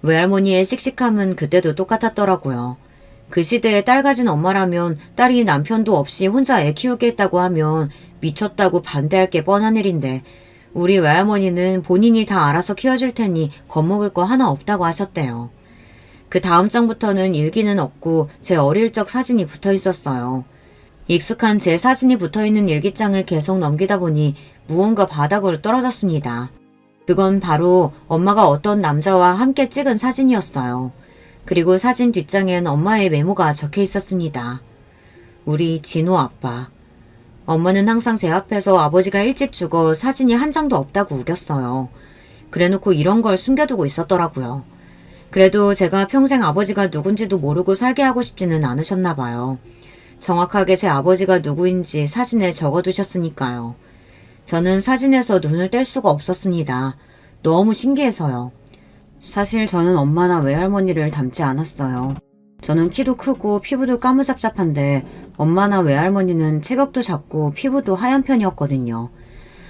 외할머니의 씩씩함은 그때도 똑같았더라고요. 그 시대에 딸 가진 엄마라면 딸이 남편도 없이 혼자 애 키우겠다고 하면 미쳤다고 반대할 게 뻔한 일인데 우리 외할머니는 본인이 다 알아서 키워줄 테니 겁먹을 거 하나 없다고 하셨대요. 그 다음 장부터는 일기는 없고 제 어릴 적 사진이 붙어 있었어요. 익숙한 제 사진이 붙어있는 일기장을 계속 넘기다 보니 무언가 바닥으로 떨어졌습니다. 그건 바로 엄마가 어떤 남자와 함께 찍은 사진이었어요. 그리고 사진 뒷장엔 엄마의 메모가 적혀 있었습니다. 우리 진호 아빠. 엄마는 항상 제 앞에서 아버지가 일찍 죽어 사진이 한 장도 없다고 우겼어요. 그래놓고 이런 걸 숨겨두고 있었더라고요. 그래도 제가 평생 아버지가 누군지도 모르고 살게 하고 싶지는 않으셨나 봐요. 정확하게 제 아버지가 누구인지 사진에 적어두셨으니까요. 저는 사진에서 눈을 뗄 수가 없었습니다. 너무 신기해서요. 사실 저는 엄마나 외할머니를 닮지 않았어요. 저는 키도 크고 피부도 까무잡잡한데 엄마나 외할머니는 체격도 작고 피부도 하얀 편이었거든요.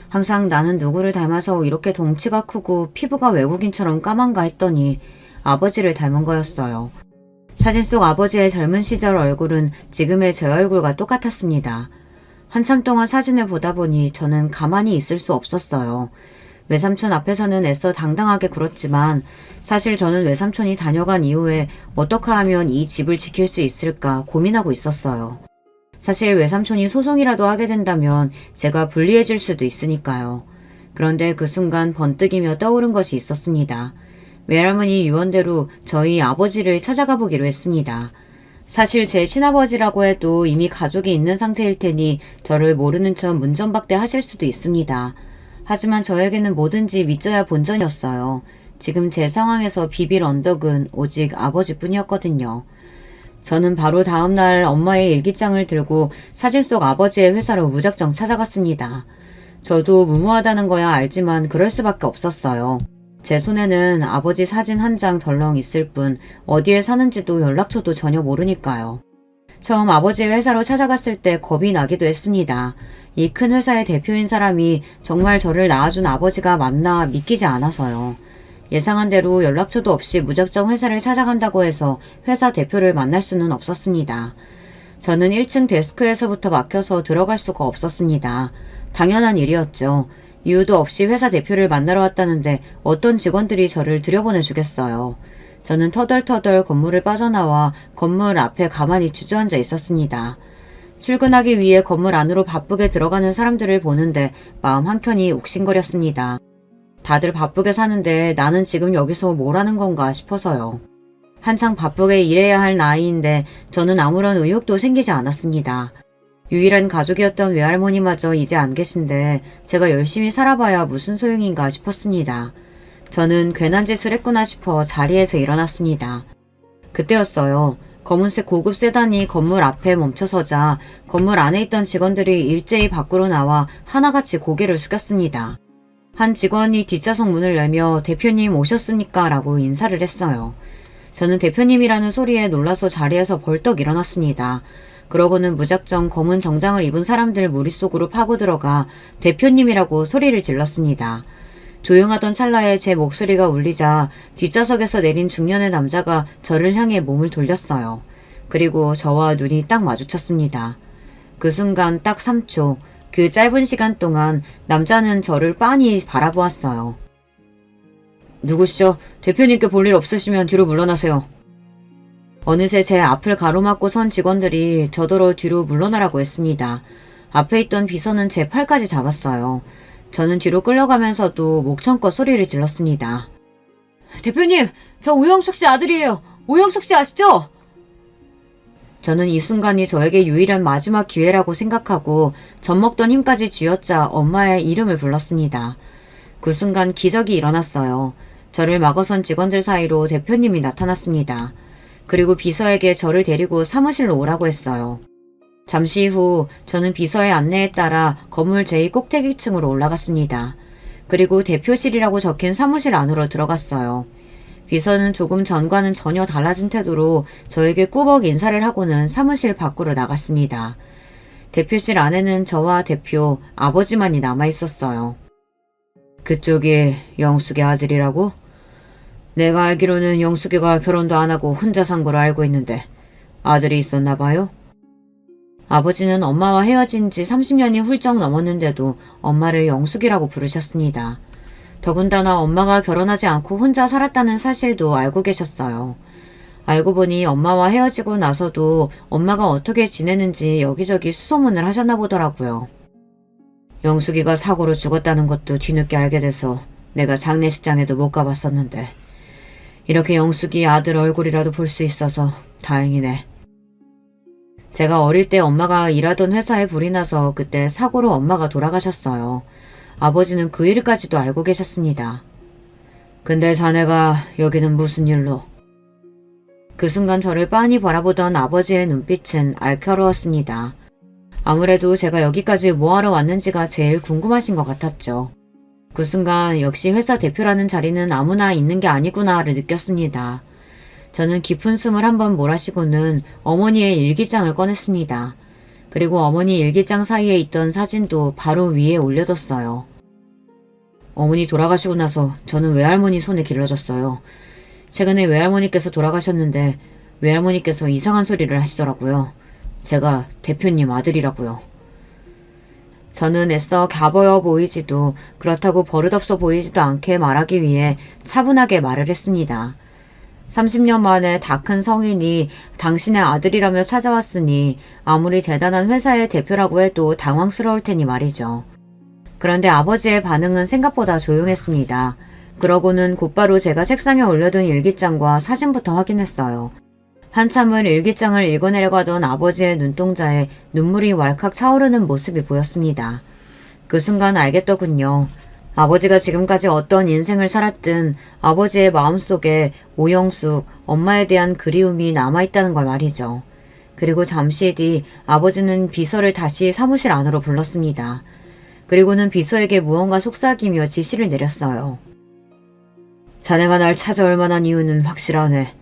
항상 나는 누구를 닮아서 이렇게 덩치가 크고 피부가 외국인처럼 까만가 했더니 아버지를 닮은 거였어요. 사진 속 아버지의 젊은 시절 얼굴은 지금의 제 얼굴과 똑같았습니다. 한참 동안 사진을 보다 보니 저는 가만히 있을 수 없었어요. 외삼촌 앞에서는 애써 당당하게 굴었지만 사실 저는 외삼촌이 다녀간 이후에 어떻게 하면 이 집을 지킬 수 있을까 고민하고 있었어요. 사실 외삼촌이 소송이라도 하게 된다면 제가 불리해질 수도 있으니까요. 그런데 그 순간 번뜩이며 떠오른 것이 있었습니다. 외할머니 유언대로 저희 아버지를 찾아가 보기로 했습니다. 사실 제 친아버지라고 해도 이미 가족이 있는 상태일 테니 저를 모르는 척 문전박대 하실 수도 있습니다. 하지만 저에게는 뭐든지 믿져야 본전이었어요. 지금 제 상황에서 비빌 언덕은 오직 아버지뿐이었거든요. 저는 바로 다음날 엄마의 일기장을 들고 사진 속 아버지의 회사로 무작정 찾아갔습니다. 저도 무모하다는 거야 알지만 그럴 수밖에 없었어요. 제 손에는 아버지 사진 한 장 덜렁 있을 뿐 어디에 사는지도 연락처도 전혀 모르니까요. 처음 아버지의 회사로 찾아갔을 때 겁이 나기도 했습니다. 이 큰 회사의 대표인 사람이 정말 저를 낳아준 아버지가 맞나 믿기지 않아서요. 예상한 대로 연락처도 없이 무작정 회사를 찾아간다고 해서 회사 대표를 만날 수는 없었습니다. 저는 1층 데스크에서부터 막혀서 들어갈 수가 없었습니다. 당연한 일이었죠. 이유도 없이 회사 대표를 만나러 왔다는데 어떤 직원들이 저를 들여보내주겠어요. 저는 터덜터덜 건물을 빠져나와 건물 앞에 가만히 주저앉아 있었습니다. 출근하기 위해 건물 안으로 바쁘게 들어가는 사람들을 보는데 마음 한켠이 욱신거렸습니다. 다들 바쁘게 사는데 나는 지금 여기서 뭘 하는 건가 싶어서요. 한창 바쁘게 일해야 할 나이인데 저는 아무런 의욕도 생기지 않았습니다. 유일한 가족이었던 외할머니마저 이제 안 계신데 제가 열심히 살아봐야 무슨 소용인가 싶었습니다. 저는 괜한 짓을 했구나 싶어 자리에서 일어났습니다. 그때였어요. 검은색 고급 세단이 건물 앞에 멈춰서자 건물 안에 있던 직원들이 일제히 밖으로 나와 하나같이 고개를 숙였습니다. 한 직원이 뒷좌석 문을 열며 대표님 오셨습니까? 라고 인사를 했어요. 저는 대표님이라는 소리에 놀라서 자리에서 벌떡 일어났습니다. 그러고는 무작정 검은 정장을 입은 사람들 무리 속으로 파고 들어가 대표님이라고 소리를 질렀습니다. 조용하던 찰나에 제 목소리가 울리자 뒷좌석에서 내린 중년의 남자가 저를 향해 몸을 돌렸어요. 그리고 저와 눈이 딱 마주쳤습니다. 그 순간 딱 3초, 그 짧은 시간 동안 남자는 저를 빤히 바라보았어요. 누구시죠? 대표님께 볼 일 없으시면 뒤로 물러나세요. 어느새 제 앞을 가로막고 선 직원들이 저더러 뒤로 물러나라고 했습니다. 앞에 있던 비서는 제 팔까지 잡았어요. 저는 뒤로 끌려가면서도 목청껏 소리를 질렀습니다. 대표님, 저 오영숙 씨 아들이에요. 오영숙 씨 아시죠? 저는 이 순간이 저에게 유일한 마지막 기회라고 생각하고 젖먹던 힘까지 쥐어짜 엄마의 이름을 불렀습니다. 그 순간 기적이 일어났어요. 저를 막아선 직원들 사이로 대표님이 나타났습니다. 그리고 비서에게 저를 데리고 사무실로 오라고 했어요. 잠시 후 저는 비서의 안내에 따라 건물 제2 꼭대기층으로 올라갔습니다. 그리고 대표실이라고 적힌 사무실 안으로 들어갔어요. 비서는 조금 전과는 전혀 달라진 태도로 저에게 꾸벅 인사를 하고는 사무실 밖으로 나갔습니다. 대표실 안에는 저와 대표, 아버지만이 남아있었어요. 그쪽이 영숙의 아들이라고? 내가 알기로는 영숙이가 결혼도 안 하고 혼자 산 거로 알고 있는데 아들이 있었나 봐요? 아버지는 엄마와 헤어진 지 30년이 훌쩍 넘었는데도 엄마를 영숙이라고 부르셨습니다. 더군다나 엄마가 결혼하지 않고 혼자 살았다는 사실도 알고 계셨어요. 알고 보니 엄마와 헤어지고 나서도 엄마가 어떻게 지내는지 여기저기 수소문을 하셨나 보더라고요. 영숙이가 사고로 죽었다는 것도 뒤늦게 알게 돼서 내가 장례식장에도 못 가봤었는데 이렇게 영숙이 아들 얼굴이라도 볼 수 있어서 다행이네. 제가 어릴 때 엄마가 일하던 회사에 불이 나서 그때 사고로 엄마가 돌아가셨어요. 아버지는 그 일까지도 알고 계셨습니다. 근데 자네가 여기는 무슨 일로? 그 순간 저를 빤히 바라보던 아버지의 눈빛은 알켜로웠습니다. 아무래도 제가 여기까지 뭐하러 왔는지가 제일 궁금하신 것 같았죠. 그 순간 역시 회사 대표라는 자리는 아무나 있는 게 아니구나를 느꼈습니다. 저는 깊은 숨을 한번 몰아쉬고는 어머니의 일기장을 꺼냈습니다. 그리고 어머니 일기장 사이에 있던 사진도 바로 위에 올려뒀어요. 어머니 돌아가시고 나서 저는 외할머니 손에 길러졌어요. 최근에 외할머니께서 돌아가셨는데 외할머니께서 이상한 소리를 하시더라고요. 제가 대표님 아들이라고요. 저는 애써 갸버여 보이지도 그렇다고 버릇없어 보이지도 않게 말하기 위해 차분하게 말을 했습니다. 30년 만에 다 큰 성인이 당신의 아들이라며 찾아왔으니 아무리 대단한 회사의 대표라고 해도 당황스러울 테니 말이죠. 그런데 아버지의 반응은 생각보다 조용했습니다. 그러고는 곧바로 제가 책상에 올려둔 일기장과 사진부터 확인했어요. 한참을 일기장을 읽어내려고 하던 아버지의 눈동자에 눈물이 왈칵 차오르는 모습이 보였습니다. 그 순간 알겠더군요. 아버지가 지금까지 어떤 인생을 살았든 아버지의 마음속에 오영숙, 엄마에 대한 그리움이 남아있다는 걸 말이죠. 그리고 잠시 뒤 아버지는 비서를 다시 사무실 안으로 불렀습니다. 그리고는 비서에게 무언가 속삭이며 지시를 내렸어요. 자네가 날 찾아올 만한 이유는 확실하네.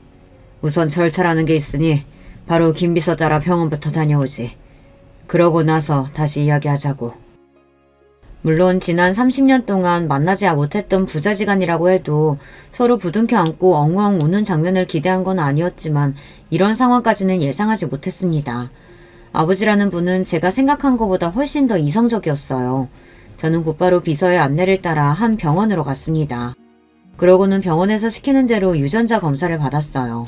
우선 절차라는 게 있으니 바로 김 비서 따라 병원부터 다녀오지. 그러고 나서 다시 이야기하자고. 물론 지난 30년 동안 만나지 못했던 부자지간이라고 해도 서로 부둥켜 안고 엉엉 우는 장면을 기대한 건 아니었지만 이런 상황까지는 예상하지 못했습니다. 아버지라는 분은 제가 생각한 것보다 훨씬 더 이성적이었어요. 저는 곧바로 비서의 안내를 따라 한 병원으로 갔습니다. 그러고는 병원에서 시키는 대로 유전자 검사를 받았어요.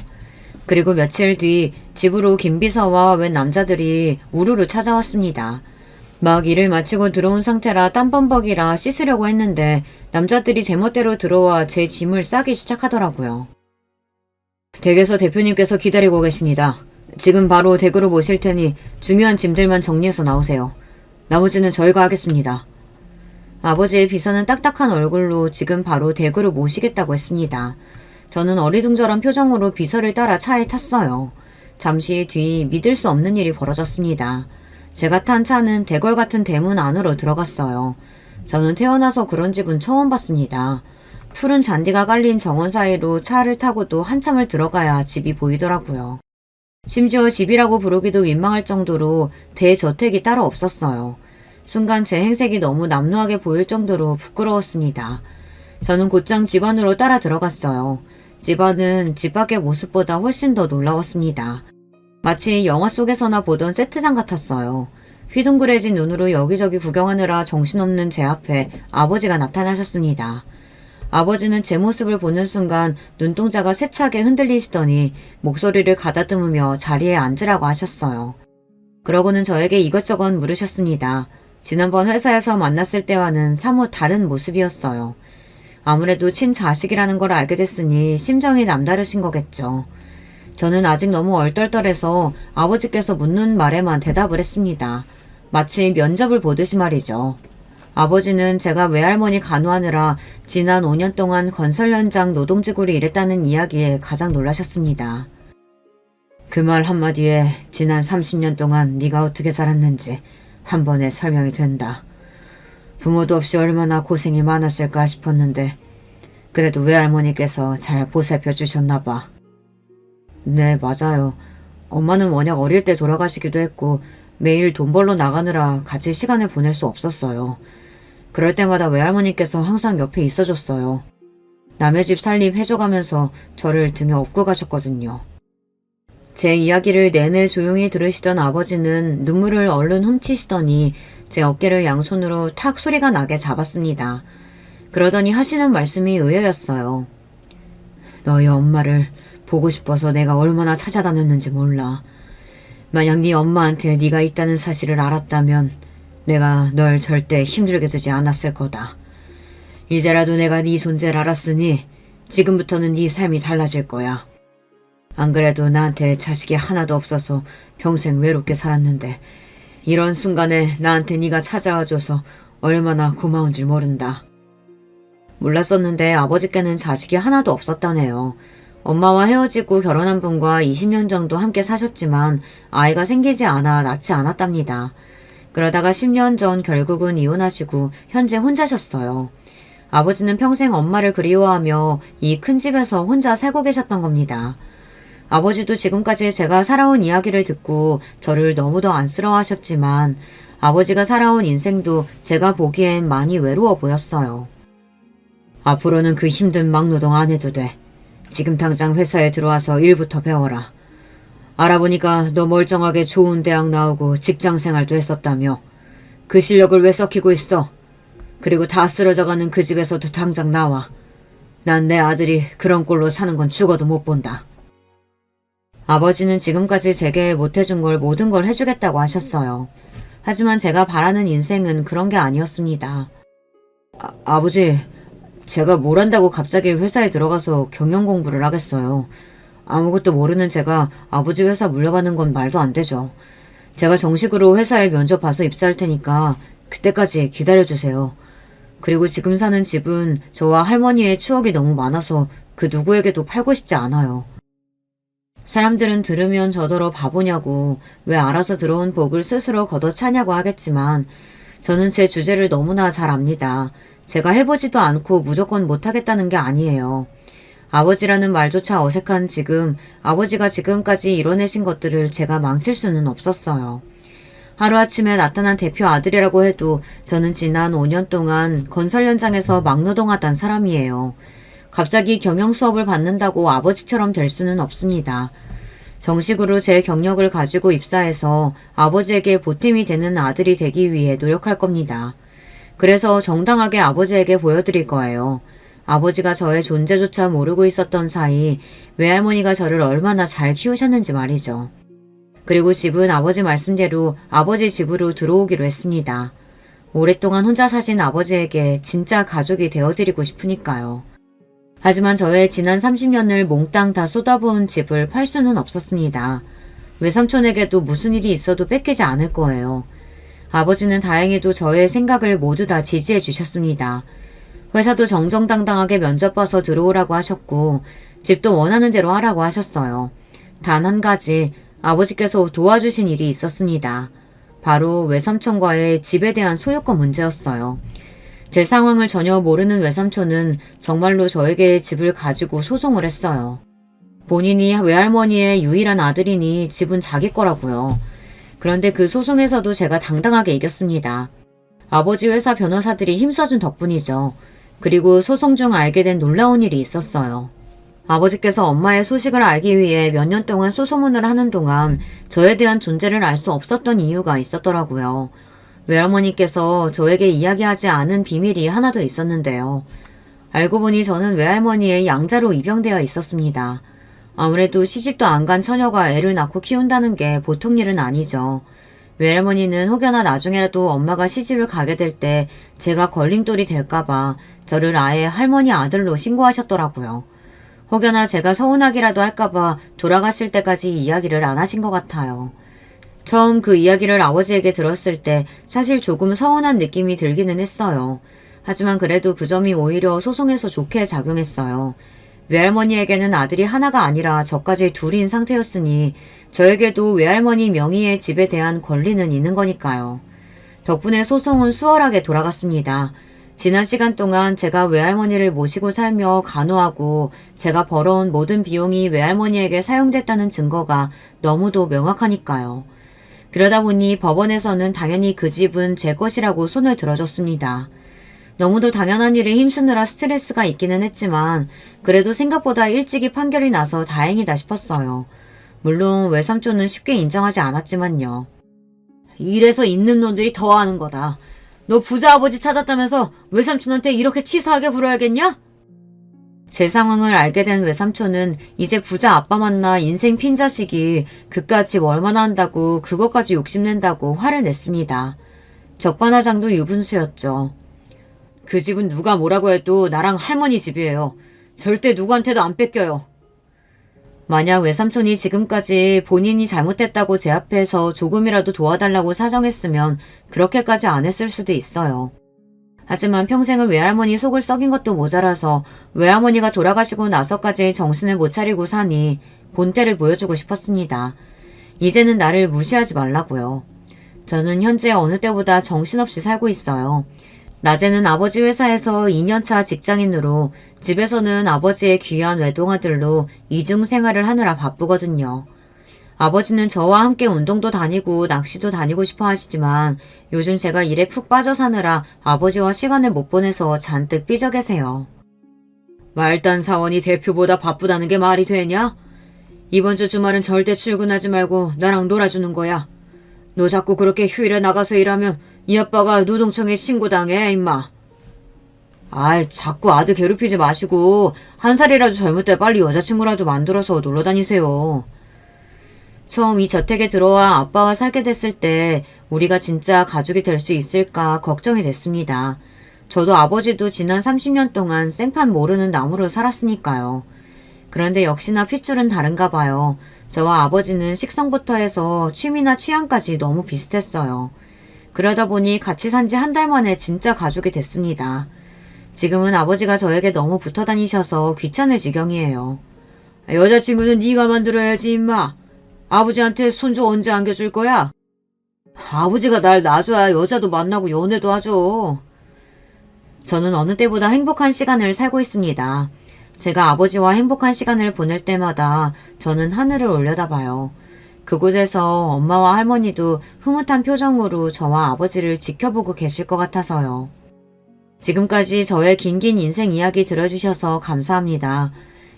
그리고 며칠 뒤 집으로 김 비서와 웬 남자들이 우르르 찾아왔습니다. 막 일을 마치고 들어온 상태라 땀범벅이라 씻으려고 했는데 남자들이 제멋대로 들어와 제 짐을 싸기 시작하더라고요. 댁에서 대표님께서 기다리고 계십니다. 지금 바로 댁으로 모실 테니 중요한 짐들만 정리해서 나오세요. 나머지는 저희가 하겠습니다. 아버지의 비서는 딱딱한 얼굴로 지금 바로 댁으로 모시겠다고 했습니다. 저는 어리둥절한 표정으로 비서를 따라 차에 탔어요. 잠시 뒤 믿을 수 없는 일이 벌어졌습니다. 제가 탄 차는 대궐 같은 대문 안으로 들어갔어요. 저는 태어나서 그런 집은 처음 봤습니다. 푸른 잔디가 깔린 정원 사이로 차를 타고도 한참을 들어가야 집이 보이더라고요. 심지어 집이라고 부르기도 민망할 정도로 대저택이 따로 없었어요. 순간 제 행색이 너무 남루하게 보일 정도로 부끄러웠습니다. 저는 곧장 집 안으로 따라 들어갔어요. 집 안은 집 밖의 모습보다 훨씬 더 놀라웠습니다. 마치 영화 속에서나 보던 세트장 같았어요. 휘둥그레진 눈으로 여기저기 구경하느라 정신없는 제 앞에 아버지가 나타나셨습니다. 아버지는 제 모습을 보는 순간 눈동자가 세차게 흔들리시더니 목소리를 가다듬으며 자리에 앉으라고 하셨어요. 그러고는 저에게 이것저것 물으셨습니다. 지난번 회사에서 만났을 때와는 사뭇 다른 모습이었어요. 아무래도 친자식이라는 걸 알게 됐으니 심정이 남다르신 거겠죠. 저는 아직 너무 얼떨떨해서 아버지께서 묻는 말에만 대답을 했습니다. 마치 면접을 보듯이 말이죠. 아버지는 제가 외할머니 간호하느라 지난 5년 동안 건설 현장 노동직으로 일했다는 이야기에 가장 놀라셨습니다. 그 말 한마디에 지난 30년 동안 네가 어떻게 살았는지 한 번에 설명이 된다. 부모도 없이 얼마나 고생이 많았을까 싶었는데 그래도 외할머니께서 잘 보살펴 주셨나 봐. 네, 맞아요. 엄마는 워낙 어릴 때 돌아가시기도 했고 매일 돈 벌러 나가느라 같이 시간을 보낼 수 없었어요. 그럴 때마다 외할머니께서 항상 옆에 있어줬어요. 남의 집 살림 해줘가면서 저를 등에 업고 가셨거든요. 제 이야기를 내내 조용히 들으시던 아버지는 눈물을 얼른 훔치시더니 제 어깨를 양손으로 탁 소리가 나게 잡았습니다. 그러더니 하시는 말씀이 의외였어요. 너희 엄마를 보고 싶어서 내가 얼마나 찾아다녔는지 몰라. 만약 네 엄마한테 네가 있다는 사실을 알았다면 내가 널 절대 힘들게 두지 않았을 거다. 이제라도 내가 네 존재를 알았으니 지금부터는 네 삶이 달라질 거야. 안 그래도 나한테 자식이 하나도 없어서 평생 외롭게 살았는데 이런 순간에 나한테 네가 찾아와줘서 얼마나 고마운 줄 모른다. 몰랐었는데 아버지께는 자식이 하나도 없었다네요. 엄마와 헤어지고 결혼한 분과 20년 정도 함께 사셨지만 아이가 생기지 않아 낳지 않았답니다. 그러다가 10년 전 결국은 이혼하시고 현재 혼자셨어요. 아버지는 평생 엄마를 그리워하며 이 큰 집에서 혼자 살고 계셨던 겁니다. 아버지도 지금까지 제가 살아온 이야기를 듣고 저를 너무도 안쓰러워하셨지만 아버지가 살아온 인생도 제가 보기엔 많이 외로워 보였어요. 앞으로는 그 힘든 막노동 안 해도 돼. 지금 당장 회사에 들어와서 일부터 배워라. 알아보니까 너 멀쩡하게 좋은 대학 나오고 직장생활도 했었다며. 그 실력을 왜 썩히고 있어? 그리고 다 쓰러져가는 그 집에서도 당장 나와. 난 내 아들이 그런 꼴로 사는 건 죽어도 못 본다. 아버지는 지금까지 제게 못해준 걸 모든 걸 해주겠다고 하셨어요. 하지만 제가 바라는 인생은 그런 게 아니었습니다. 아버지, 제가 뭘 한다고 갑자기 회사에 들어가서 경영 공부를 하겠어요. 아무것도 모르는 제가 아버지 회사 물려받는 건 말도 안 되죠. 제가 정식으로 회사에 면접 봐서 입사할 테니까 그때까지 기다려주세요. 그리고 지금 사는 집은 저와 할머니의 추억이 너무 많아서 그 누구에게도 팔고 싶지 않아요. 사람들은 들으면 저더러 바보냐고 왜 알아서 들어온 복을 스스로 걷어차냐고 하겠지만 저는 제 주제를 너무나 잘 압니다. 제가 해보지도 않고 무조건 못하겠다는 게 아니에요. 아버지라는 말조차 어색한 지금 아버지가 지금까지 이뤄내신 것들을 제가 망칠 수는 없었어요. 하루아침에 나타난 대표 아들이라고 해도 저는 지난 5년 동안 건설 현장에서 막노동하던 사람이에요. 갑자기 경영 수업을 받는다고 아버지처럼 될 수는 없습니다. 정식으로 제 경력을 가지고 입사해서 아버지에게 보탬이 되는 아들이 되기 위해 노력할 겁니다. 그래서 정당하게 아버지에게 보여드릴 거예요. 아버지가 저의 존재조차 모르고 있었던 사이 외할머니가 저를 얼마나 잘 키우셨는지 말이죠. 그리고 집은 아버지 말씀대로 아버지 집으로 들어오기로 했습니다. 오랫동안 혼자 사신 아버지에게 진짜 가족이 되어드리고 싶으니까요. 하지만 저의 지난 30년을 몽땅 다 쏟아부은 집을 팔 수는 없었습니다. 외삼촌에게도 무슨 일이 있어도 뺏기지 않을 거예요. 아버지는 다행히도 저의 생각을 모두 다 지지해 주셨습니다. 회사도 정정당당하게 면접 봐서 들어오라고 하셨고 집도 원하는 대로 하라고 하셨어요. 단 한 가지 아버지께서 도와주신 일이 있었습니다. 바로 외삼촌과의 집에 대한 소유권 문제였어요. 제 상황을 전혀 모르는 외삼촌은 정말로 저에게 집을 가지고 소송을 했어요. 본인이 외할머니의 유일한 아들이니 집은 자기 거라고요. 그런데 그 소송에서도 제가 당당하게 이겼습니다. 아버지 회사 변호사들이 힘써준 덕분이죠. 그리고 소송 중 알게 된 놀라운 일이 있었어요. 아버지께서 엄마의 소식을 알기 위해 몇 년 동안 소소문을 하는 동안 저에 대한 존재를 알 수 없었던 이유가 있었더라고요. 외할머니께서 저에게 이야기하지 않은 비밀이 하나 더 있었는데요. 알고 보니 저는 외할머니의 양자로 입양되어 있었습니다. 아무래도 시집도 안 간 처녀가 애를 낳고 키운다는 게 보통 일은 아니죠. 외할머니는 혹여나 나중에라도 엄마가 시집을 가게 될 때 제가 걸림돌이 될까봐 저를 아예 할머니 아들로 신고하셨더라고요. 혹여나 제가 서운하기라도 할까봐 돌아가실 때까지 이야기를 안 하신 것 같아요. 처음 그 이야기를 아버지에게 들었을 때 사실 조금 서운한 느낌이 들기는 했어요. 하지만 그래도 그 점이 오히려 소송에서 좋게 작용했어요. 외할머니에게는 아들이 하나가 아니라 저까지 둘인 상태였으니 저에게도 외할머니 명의의 집에 대한 권리는 있는 거니까요. 덕분에 소송은 수월하게 돌아갔습니다. 지난 시간 동안 제가 외할머니를 모시고 살며 간호하고 제가 벌어온 모든 비용이 외할머니에게 사용됐다는 증거가 너무도 명확하니까요. 그러다 보니 법원에서는 당연히 그 집은 제 것이라고 손을 들어줬습니다. 너무도 당연한 일에 힘쓰느라 스트레스가 있기는 했지만 그래도 생각보다 일찍이 판결이 나서 다행이다 싶었어요. 물론 외삼촌은 쉽게 인정하지 않았지만요. 이래서 있는 놈들이 더 하는 거다. 너 부자 아버지 찾았다면서 외삼촌한테 이렇게 치사하게 굴어야겠냐? 제 상황을 알게 된 외삼촌은 이제 부자 아빠 만나 인생 핀자식이 그깟 집 얼마나 한다고 그것까지 욕심낸다고 화를 냈습니다. 적반하장도 유분수였죠. 그 집은 누가 뭐라고 해도 나랑 할머니 집이에요. 절대 누구한테도 안 뺏겨요. 만약 외삼촌이 지금까지 본인이 잘못했다고 제 앞에서 조금이라도 도와달라고 사정했으면 그렇게까지 안 했을 수도 있어요. 하지만 평생을 외할머니 속을 썩인 것도 모자라서 외할머니가 돌아가시고 나서까지 정신을 못 차리고 사니 본때를 보여주고 싶었습니다. 이제는 나를 무시하지 말라고요. 저는 현재 어느 때보다 정신없이 살고 있어요. 낮에는 아버지 회사에서 2년차 직장인으로 집에서는 아버지의 귀한 외동아들로 이중 생활을 하느라 바쁘거든요. 아버지는 저와 함께 운동도 다니고 낚시도 다니고 싶어 하시지만 요즘 제가 일에 푹 빠져 사느라 아버지와 시간을 못 보내서 잔뜩 삐져 계세요. 말단 사원이 대표보다 바쁘다는 게 말이 되냐? 이번 주 주말은 절대 출근하지 말고 나랑 놀아주는 거야. 너 자꾸 그렇게 휴일에 나가서 일하면 이 아빠가 노동청에 신고당해 임마. 아이 자꾸 아들 괴롭히지 마시고 한 살이라도 젊을 때 빨리 여자친구라도 만들어서 놀러 다니세요. 처음 이 저택에 들어와 아빠와 살게 됐을 때 우리가 진짜 가족이 될 수 있을까 걱정이 됐습니다. 저도 아버지도 지난 30년 동안 생판 모르는 나무로 살았으니까요. 그런데 역시나 핏줄은 다른가 봐요. 저와 아버지는 식성부터 해서 취미나 취향까지 너무 비슷했어요. 그러다 보니 같이 산 지 한 달 만에 진짜 가족이 됐습니다. 지금은 아버지가 저에게 너무 붙어 다니셔서 귀찮을 지경이에요. 여자친구는 네가 만들어야지 임마. 아버지한테 손주 언제 안겨줄 거야? 아버지가 날 놔줘야 여자도 만나고 연애도 하죠. 저는 어느 때보다 행복한 시간을 살고 있습니다. 제가 아버지와 행복한 시간을 보낼 때마다 저는 하늘을 올려다봐요. 그곳에서 엄마와 할머니도 흐뭇한 표정으로 저와 아버지를 지켜보고 계실 것 같아서요. 지금까지 저의 긴긴 인생 이야기 들어주셔서 감사합니다.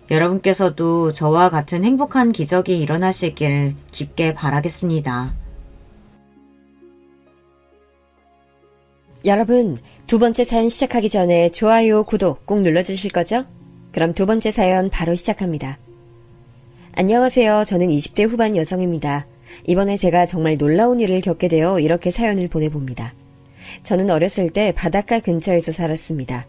여러분께서도 저와 같은 행복한 기적이 일어나시길 깊게 바라겠습니다. 여러분, 두 번째 사연 시작하기 전에 좋아요, 구독 꼭 눌러주실 거죠? 그럼 두 번째 사연 바로 시작합니다. 안녕하세요. 저는 20대 후반 여성입니다. 이번에 제가 정말 놀라운 일을 겪게 되어 이렇게 사연을 보내봅니다. 저는 어렸을 때 바닷가 근처에서 살았습니다.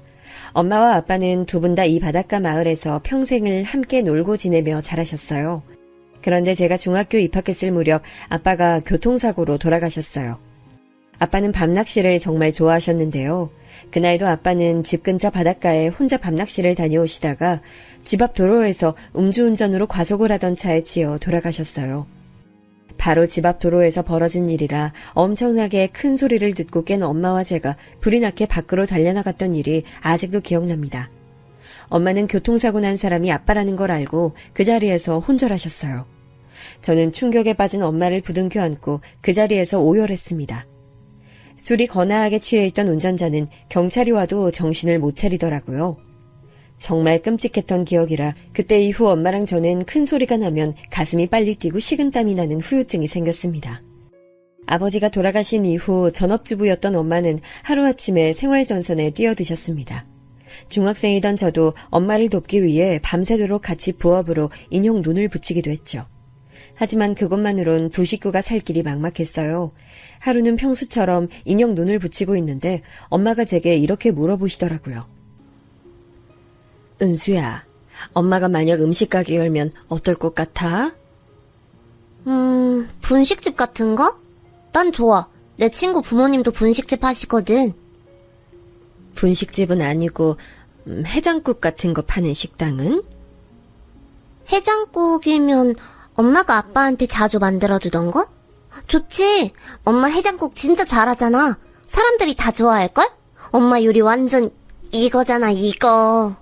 엄마와 아빠는 두 분 다 이 바닷가 마을에서 평생을 함께 놀고 지내며 자라셨어요. 그런데 제가 중학교 입학했을 무렵 아빠가 교통사고로 돌아가셨어요. 아빠는 밤낚시를 정말 좋아하셨는데요. 그날도 아빠는 집 근처 바닷가에 혼자 밤낚시를 다녀오시다가 집 앞 도로에서 음주운전으로 과속을 하던 차에 치여 돌아가셨어요. 바로 집 앞 도로에서 벌어진 일이라 엄청나게 큰 소리를 듣고 깬 엄마와 제가 불이 나게 밖으로 달려나갔던 일이 아직도 기억납니다. 엄마는 교통사고 난 사람이 아빠라는 걸 알고 그 자리에서 혼절하셨어요. 저는 충격에 빠진 엄마를 부둥켜 안고 그 자리에서 오열했습니다. 술이 거나하게 취해 있던 운전자는 경찰이 와도 정신을 못 차리더라고요. 정말 끔찍했던 기억이라 그때 이후 엄마랑 저는 큰 소리가 나면 가슴이 빨리 뛰고 식은땀이 나는 후유증이 생겼습니다. 아버지가 돌아가신 이후 전업주부였던 엄마는 하루아침에 생활전선에 뛰어드셨습니다. 중학생이던 저도 엄마를 돕기 위해 밤새도록 같이 부업으로 인형 눈을 붙이기도 했죠. 하지만 그것만으론 두 식구가 살 길이 막막했어요. 하루는 평소처럼 인형 눈을 붙이고 있는데 엄마가 제게 이렇게 물어보시더라고요. 은수야, 엄마가 만약 음식 가게 열면 어떨 것 같아? 분식집 같은 거? 난 좋아. 내 친구 부모님도 분식집 하시거든. 분식집은 아니고 해장국 같은 거 파는 식당은? 해장국이면 엄마가 아빠한테 자주 만들어주던 거? 좋지. 엄마 해장국 진짜 잘하잖아. 사람들이 다 좋아할걸? 엄마 요리 완전 이거잖아, 이거.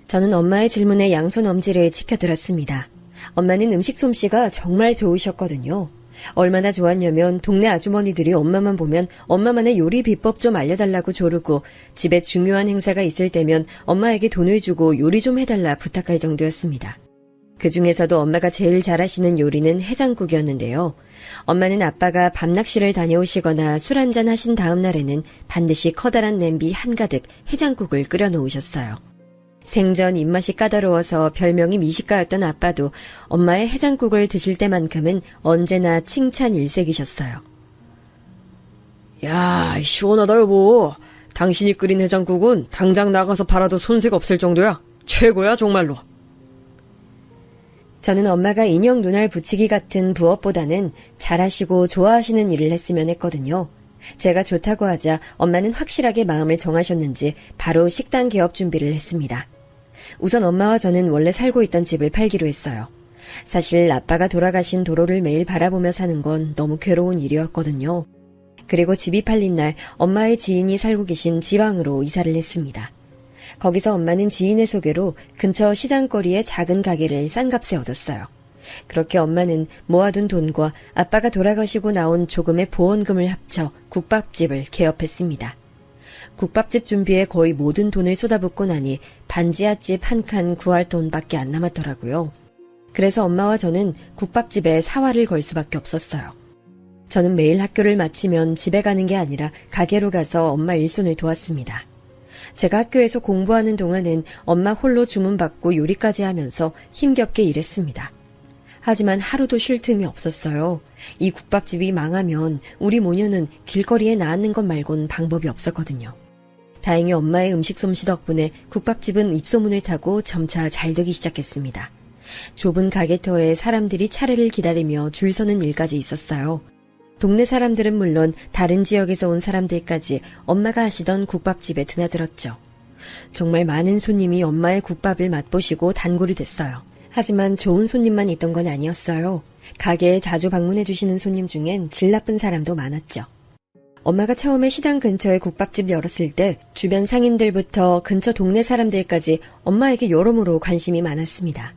저는 엄마의 질문에 양손 엄지를 치켜들었습니다. 엄마는 음식 솜씨가 정말 좋으셨거든요. 얼마나 좋았냐면 동네 아주머니들이 엄마만 보면 엄마만의 요리 비법 좀 알려달라고 조르고 집에 중요한 행사가 있을 때면 엄마에게 돈을 주고 요리 좀 해달라 부탁할 정도였습니다. 그 중에서도 엄마가 제일 잘하시는 요리는 해장국이었는데요. 엄마는 아빠가 밤낚시를 다녀오시거나 술 한잔 하신 다음 날에는 반드시 커다란 냄비 한가득 해장국을 끓여 놓으셨어요. 생전 입맛이 까다로워서 별명이 미식가였던 아빠도 엄마의 해장국을 드실 때만큼은 언제나 칭찬 일색이셨어요. 야, 시원하다 여보. 당신이 끓인 해장국은 당장 나가서 팔아도 손색 없을 정도야. 최고야 정말로. 저는 엄마가 인형 눈알 붙이기 같은 부업보다는 잘하시고 좋아하시는 일을 했으면 했거든요. 제가 좋다고 하자 엄마는 확실하게 마음을 정하셨는지 바로 식당 개업 준비를 했습니다. 우선 엄마와 저는 원래 살고 있던 집을 팔기로 했어요. 사실 아빠가 돌아가신 도로를 매일 바라보며 사는 건 너무 괴로운 일이었거든요. 그리고 집이 팔린 날 엄마의 지인이 살고 계신 지방으로 이사를 했습니다. 거기서 엄마는 지인의 소개로 근처 시장거리에 작은 가게를 싼 값에 얻었어요. 그렇게 엄마는 모아둔 돈과 아빠가 돌아가시고 나온 조금의 보험금을 합쳐 국밥집을 개업했습니다. 국밥집 준비에 거의 모든 돈을 쏟아붓고 나니 반지하집 한 칸 구할 돈밖에 안 남았더라고요. 그래서 엄마와 저는 국밥집에 사활을 걸 수밖에 없었어요. 저는 매일 학교를 마치면 집에 가는 게 아니라 가게로 가서 엄마 일손을 도왔습니다. 제가 학교에서 공부하는 동안은 엄마 홀로 주문받고 요리까지 하면서 힘겹게 일했습니다. 하지만 하루도 쉴 틈이 없었어요. 이 국밥집이 망하면 우리 모녀는 길거리에 나앉는 것 말곤 방법이 없었거든요. 다행히 엄마의 음식 솜씨 덕분에 국밥집은 입소문을 타고 점차 잘 되기 시작했습니다. 좁은 가게터에 사람들이 차례를 기다리며 줄 서는 일까지 있었어요. 동네 사람들은 물론 다른 지역에서 온 사람들까지 엄마가 하시던 국밥집에 드나들었죠. 정말 많은 손님이 엄마의 국밥을 맛보시고 단골이 됐어요. 하지만 좋은 손님만 있던 건 아니었어요. 가게에 자주 방문해 주시는 손님 중엔 질 나쁜 사람도 많았죠. 엄마가 처음에 시장 근처에 국밥집 열었을 때 주변 상인들부터 근처 동네 사람들까지 엄마에게 여러모로 관심이 많았습니다.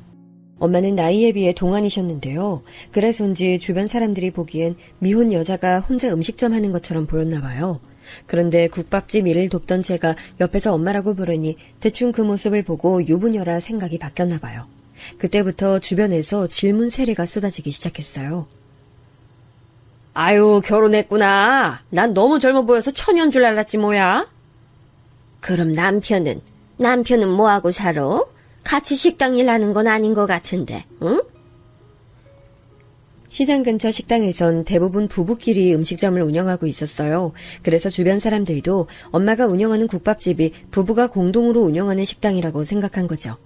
엄마는 나이에 비해 동안이셨는데요. 그래서인지 주변 사람들이 보기엔 미혼 여자가 혼자 음식점 하는 것처럼 보였나 봐요. 그런데 국밥집 일을 돕던 제가 옆에서 엄마라고 부르니 대충 그 모습을 보고 유부녀라 생각이 바뀌었나 봐요. 그때부터 주변에서 질문 세례가 쏟아지기 시작했어요. 아유, 결혼했구나. 난 너무 젊어 보여서 처녀인 줄 알았지 뭐야. 그럼 남편은 뭐하고 살아? 같이 식당 일하는 건 아닌 것 같은데, 응? 시장 근처 식당에선 대부분 부부끼리 음식점을 운영하고 있었어요. 그래서 주변 사람들도 엄마가 운영하는 국밥집이 부부가 공동으로 운영하는 식당이라고 생각한 거죠.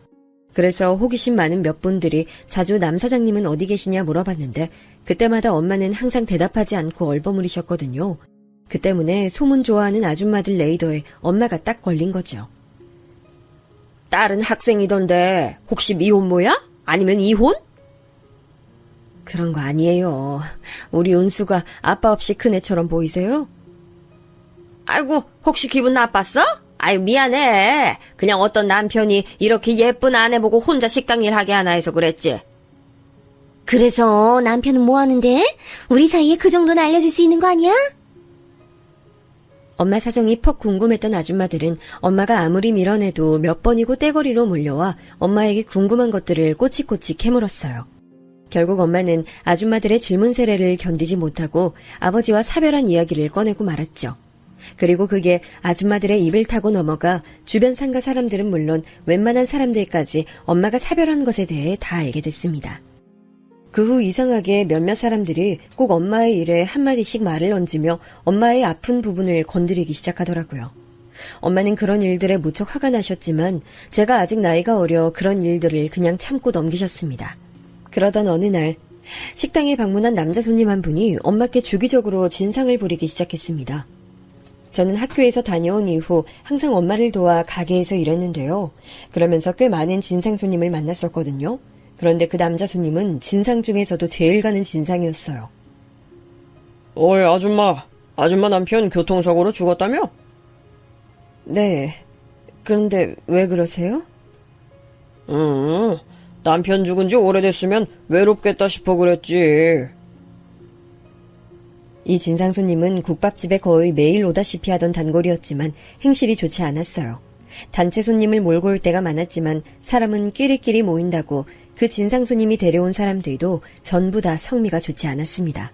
그래서 호기심 많은 몇 분들이 자주 남 사장님은 어디 계시냐 물어봤는데 그때마다 엄마는 항상 대답하지 않고 얼버무리셨거든요. 그 때문에 소문 좋아하는 아줌마들 레이더에 엄마가 딱 걸린 거죠. 딸은 학생이던데 혹시 미혼모야? 아니면 이혼? 그런 거 아니에요. 우리 은수가 아빠 없이 큰 애처럼 보이세요? 아이고, 혹시 기분 나빴어? 아유, 미안해. 그냥 어떤 남편이 이렇게 예쁜 아내 보고 혼자 식당 일 하게 하나 해서 그랬지. 그래서 남편은 뭐 하는데? 우리 사이에 그 정도는 알려줄 수 있는 거 아니야? 엄마 사정이 퍽 궁금했던 아줌마들은 엄마가 아무리 밀어내도 몇 번이고 떼거리로 몰려와 엄마에게 궁금한 것들을 꼬치꼬치 캐물었어요. 결국 엄마는 아줌마들의 질문 세례를 견디지 못하고 아버지와 사별한 이야기를 꺼내고 말았죠. 그리고 그게 아줌마들의 입을 타고 넘어가 주변 상가 사람들은 물론 웬만한 사람들까지 엄마가 사별한 것에 대해 다 알게 됐습니다. 그 후 이상하게 몇몇 사람들이 꼭 엄마의 일에 한마디씩 말을 얹으며 엄마의 아픈 부분을 건드리기 시작하더라고요. 엄마는 그런 일들에 무척 화가 나셨지만 제가 아직 나이가 어려 그런 일들을 그냥 참고 넘기셨습니다. 그러던 어느 날 식당에 방문한 남자 손님 한 분이 엄마께 주기적으로 진상을 부리기 시작했습니다. 저는 학교에서 다녀온 이후 항상 엄마를 도와 가게에서 일했는데요. 그러면서 꽤 많은 진상 손님을 만났었거든요. 그런데 그 남자 손님은 진상 중에서도 제일 가는 진상이었어요. 어이, 아줌마. 아줌마 남편 교통사고로 죽었다며? 네. 그런데 왜 그러세요? 남편 죽은 지 오래됐으면 외롭겠다 싶어 그랬지. 이 진상 손님은 국밥집에 거의 매일 오다시피 하던 단골이었지만 행실이 좋지 않았어요. 단체 손님을 몰고 올 때가 많았지만 사람은 끼리끼리 모인다고 그 진상 손님이 데려온 사람들도 전부 다 성미가 좋지 않았습니다.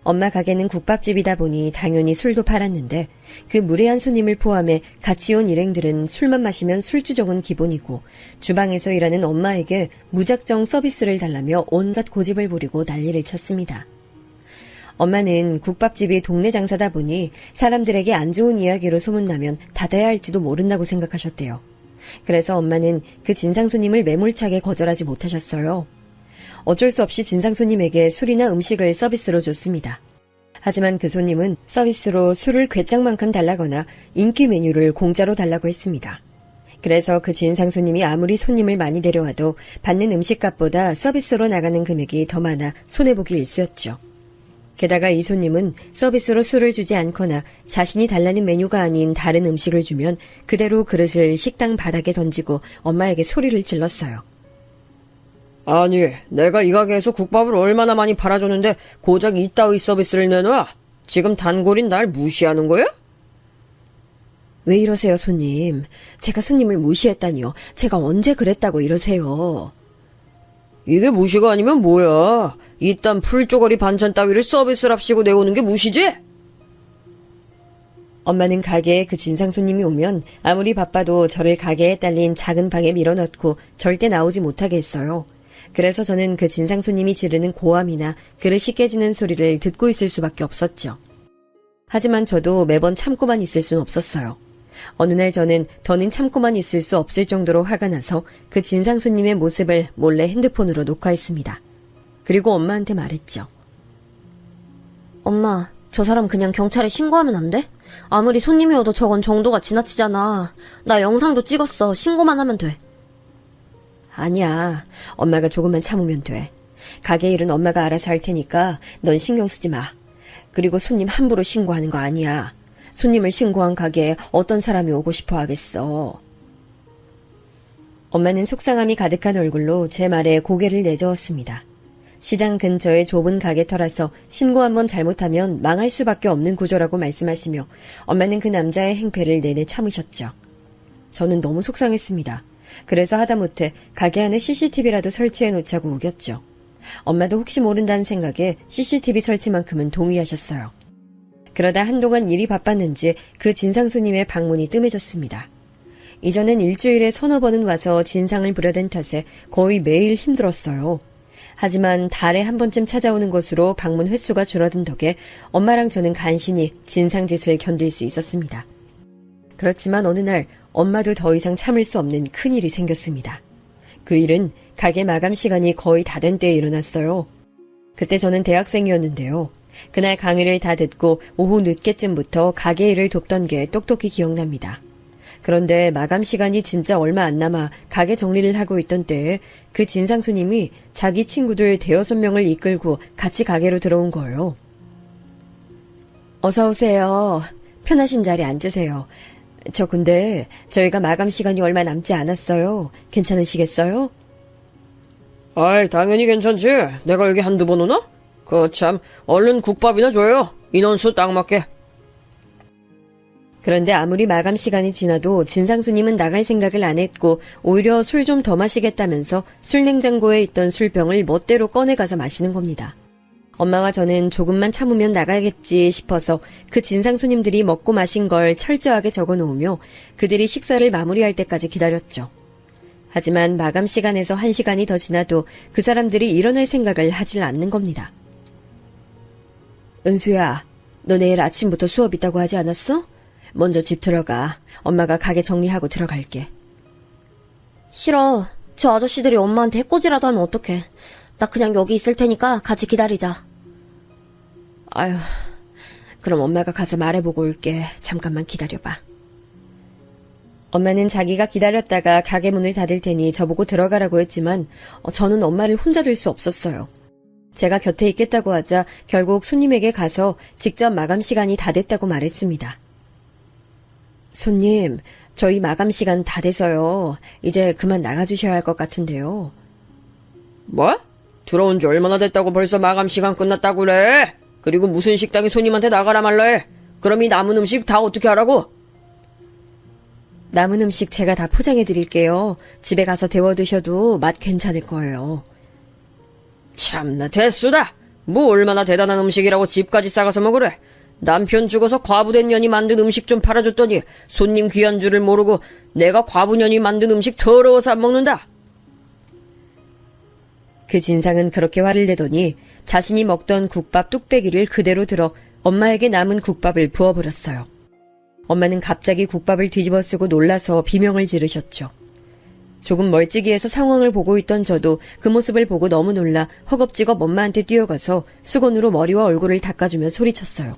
엄마 가게는 국밥집이다 보니 당연히 술도 팔았는데 그 무례한 손님을 포함해 같이 온 일행들은 술만 마시면 술주정은 기본이고 주방에서 일하는 엄마에게 무작정 서비스를 달라며 온갖 고집을 부리고 난리를 쳤습니다. 엄마는 국밥집이 동네 장사다 보니 사람들에게 안 좋은 이야기로 소문나면 닫아야 할지도 모른다고 생각하셨대요. 그래서 엄마는 그 진상 손님을 매몰차게 거절하지 못하셨어요. 어쩔 수 없이 진상 손님에게 술이나 음식을 서비스로 줬습니다. 하지만 그 손님은 서비스로 술을 괴짝만큼 달라거나 인기 메뉴를 공짜로 달라고 했습니다. 그래서 그 진상 손님이 아무리 손님을 많이 데려와도 받는 음식값보다 서비스로 나가는 금액이 더 많아 손해보기 일쑤였죠. 게다가 이 손님은 서비스로 술을 주지 않거나 자신이 달라는 메뉴가 아닌 다른 음식을 주면 그대로 그릇을 식당 바닥에 던지고 엄마에게 소리를 질렀어요. 아니, 내가 이 가게에서 국밥을 얼마나 많이 팔아줬는데 고작 이따위 서비스를 내놔? 지금 단골인 날 무시하는 거야? 왜 이러세요, 손님? 제가 손님을 무시했다니요. 제가 언제 그랬다고 이러세요. 이게 무시가 아니면 뭐야? 이딴 풀쪼가리 반찬 따위를 서비스랍시고 내오는 게 무시지? 엄마는 가게에 그 진상 손님이 오면 아무리 바빠도 저를 가게에 딸린 작은 방에 밀어넣고 절대 나오지 못하게 했어요. 그래서 저는 그 진상 손님이 지르는 고함이나 그릇이 깨지는 소리를 듣고 있을 수밖에 없었죠. 하지만 저도 매번 참고만 있을 순 없었어요. 어느 날 저는 더는 참고만 있을 수 없을 정도로 화가 나서 그 진상 손님의 모습을 몰래 핸드폰으로 녹화했습니다. 그리고 엄마한테 말했죠. 엄마, 저 사람 그냥 경찰에 신고하면 안 돼? 아무리 손님이어도 저건 정도가 지나치잖아. 나 영상도 찍었어. 신고만 하면 돼. 아니야. 엄마가 조금만 참으면 돼. 가게 일은 엄마가 알아서 할 테니까 넌 신경 쓰지 마. 그리고 손님 함부로 신고하는 거 아니야. 손님을 신고한 가게에 어떤 사람이 오고 싶어 하겠어. 엄마는 속상함이 가득한 얼굴로 제 말에 고개를 내저었습니다. 시장 근처의 좁은 가게터라서 신고 한번 잘못하면 망할 수밖에 없는 구조라고 말씀하시며 엄마는 그 남자의 행패를 내내 참으셨죠. 저는 너무 속상했습니다. 그래서 하다못해 가게 안에 CCTV라도 설치해놓자고 우겼죠. 엄마도 혹시 모른다는 생각에 CCTV 설치만큼은 동의하셨어요. 그러다 한동안 일이 바빴는지 그 진상 손님의 방문이 뜸해졌습니다. 이전엔 일주일에 서너 번은 와서 진상을 부려댄 탓에 거의 매일 힘들었어요. 하지만 달에 한 번쯤 찾아오는 것으로 방문 횟수가 줄어든 덕에 엄마랑 저는 간신히 진상짓을 견딜 수 있었습니다. 그렇지만 어느 날 엄마도 더 이상 참을 수 없는 큰일이 생겼습니다. 그 일은 가게 마감 시간이 거의 다 된 때에 일어났어요. 그때 저는 대학생이었는데요. 그날 강의를 다 듣고 오후 늦게쯤부터 가게 일을 돕던 게 똑똑히 기억납니다. 그런데 마감 시간이 진짜 얼마 안 남아 가게 정리를 하고 있던 때에 그 진상 손님이 자기 친구들 대여섯 명을 이끌고 같이 가게로 들어온 거예요. 어서 오세요. 편하신 자리에 앉으세요. 저 근데 저희가 마감 시간이 얼마 남지 않았어요. 괜찮으시겠어요? 아이, 당연히 괜찮지. 내가 여기 한두 번 오나? 참, 얼른 국밥이나 줘요. 인원수 딱 맞게. 그런데 아무리 마감 시간이 지나도 진상 손님은 나갈 생각을 안 했고 오히려 술 좀 더 마시겠다면서 술 냉장고에 있던 술병을 멋대로 꺼내가서 마시는 겁니다. 엄마와 저는 조금만 참으면 나가겠지 싶어서 그 진상 손님들이 먹고 마신 걸 철저하게 적어놓으며 그들이 식사를 마무리할 때까지 기다렸죠. 하지만 마감 시간에서 1시간이 더 지나도 그 사람들이 일어날 생각을 하질 않는 겁니다. 은수야, 너 내일 아침부터 수업 있다고 하지 않았어? 먼저 집 들어가. 엄마가 가게 정리하고 들어갈게. 싫어. 저 아저씨들이 엄마한테 해코지라도 하면 어떡해. 나 그냥 여기 있을 테니까 같이 기다리자. 아휴, 그럼 엄마가 가서 말해보고 올게. 잠깐만 기다려봐. 엄마는 자기가 기다렸다가 가게 문을 닫을 테니 저보고 들어가라고 했지만 저는 엄마를 혼자 둘 수 없었어요. 제가 곁에 있겠다고 하자 결국 손님에게 가서 직접 마감 시간이 다 됐다고 말했습니다. 손님, 저희 마감 시간 다 돼서요. 이제 그만 나가주셔야 할 것 같은데요. 뭐? 들어온 지 얼마나 됐다고 벌써 마감 시간 끝났다고 그래? 그리고 무슨 식당이 손님한테 나가라 말라 해? 그럼 이 남은 음식 다 어떻게 하라고? 남은 음식 제가 다 포장해 드릴게요. 집에 가서 데워 드셔도 맛 괜찮을 거예요. 참나 됐수다. 뭐 얼마나 대단한 음식이라고 집까지 싸가서 먹으래. 남편 죽어서 과부된 년이 만든 음식 좀 팔아줬더니 손님 귀한 줄을 모르고 내가 과부년이 만든 음식 더러워서 안 먹는다. 그 진상은 그렇게 화를 내더니 자신이 먹던 국밥 뚝배기를 그대로 들어 엄마에게 남은 국밥을 부어버렸어요. 엄마는 갑자기 국밥을 뒤집어 쓰고 놀라서 비명을 지르셨죠. 조금 멀찍이에서 상황을 보고 있던 저도 그 모습을 보고 너무 놀라 허겁지겁 엄마한테 뛰어가서 수건으로 머리와 얼굴을 닦아주며 소리쳤어요.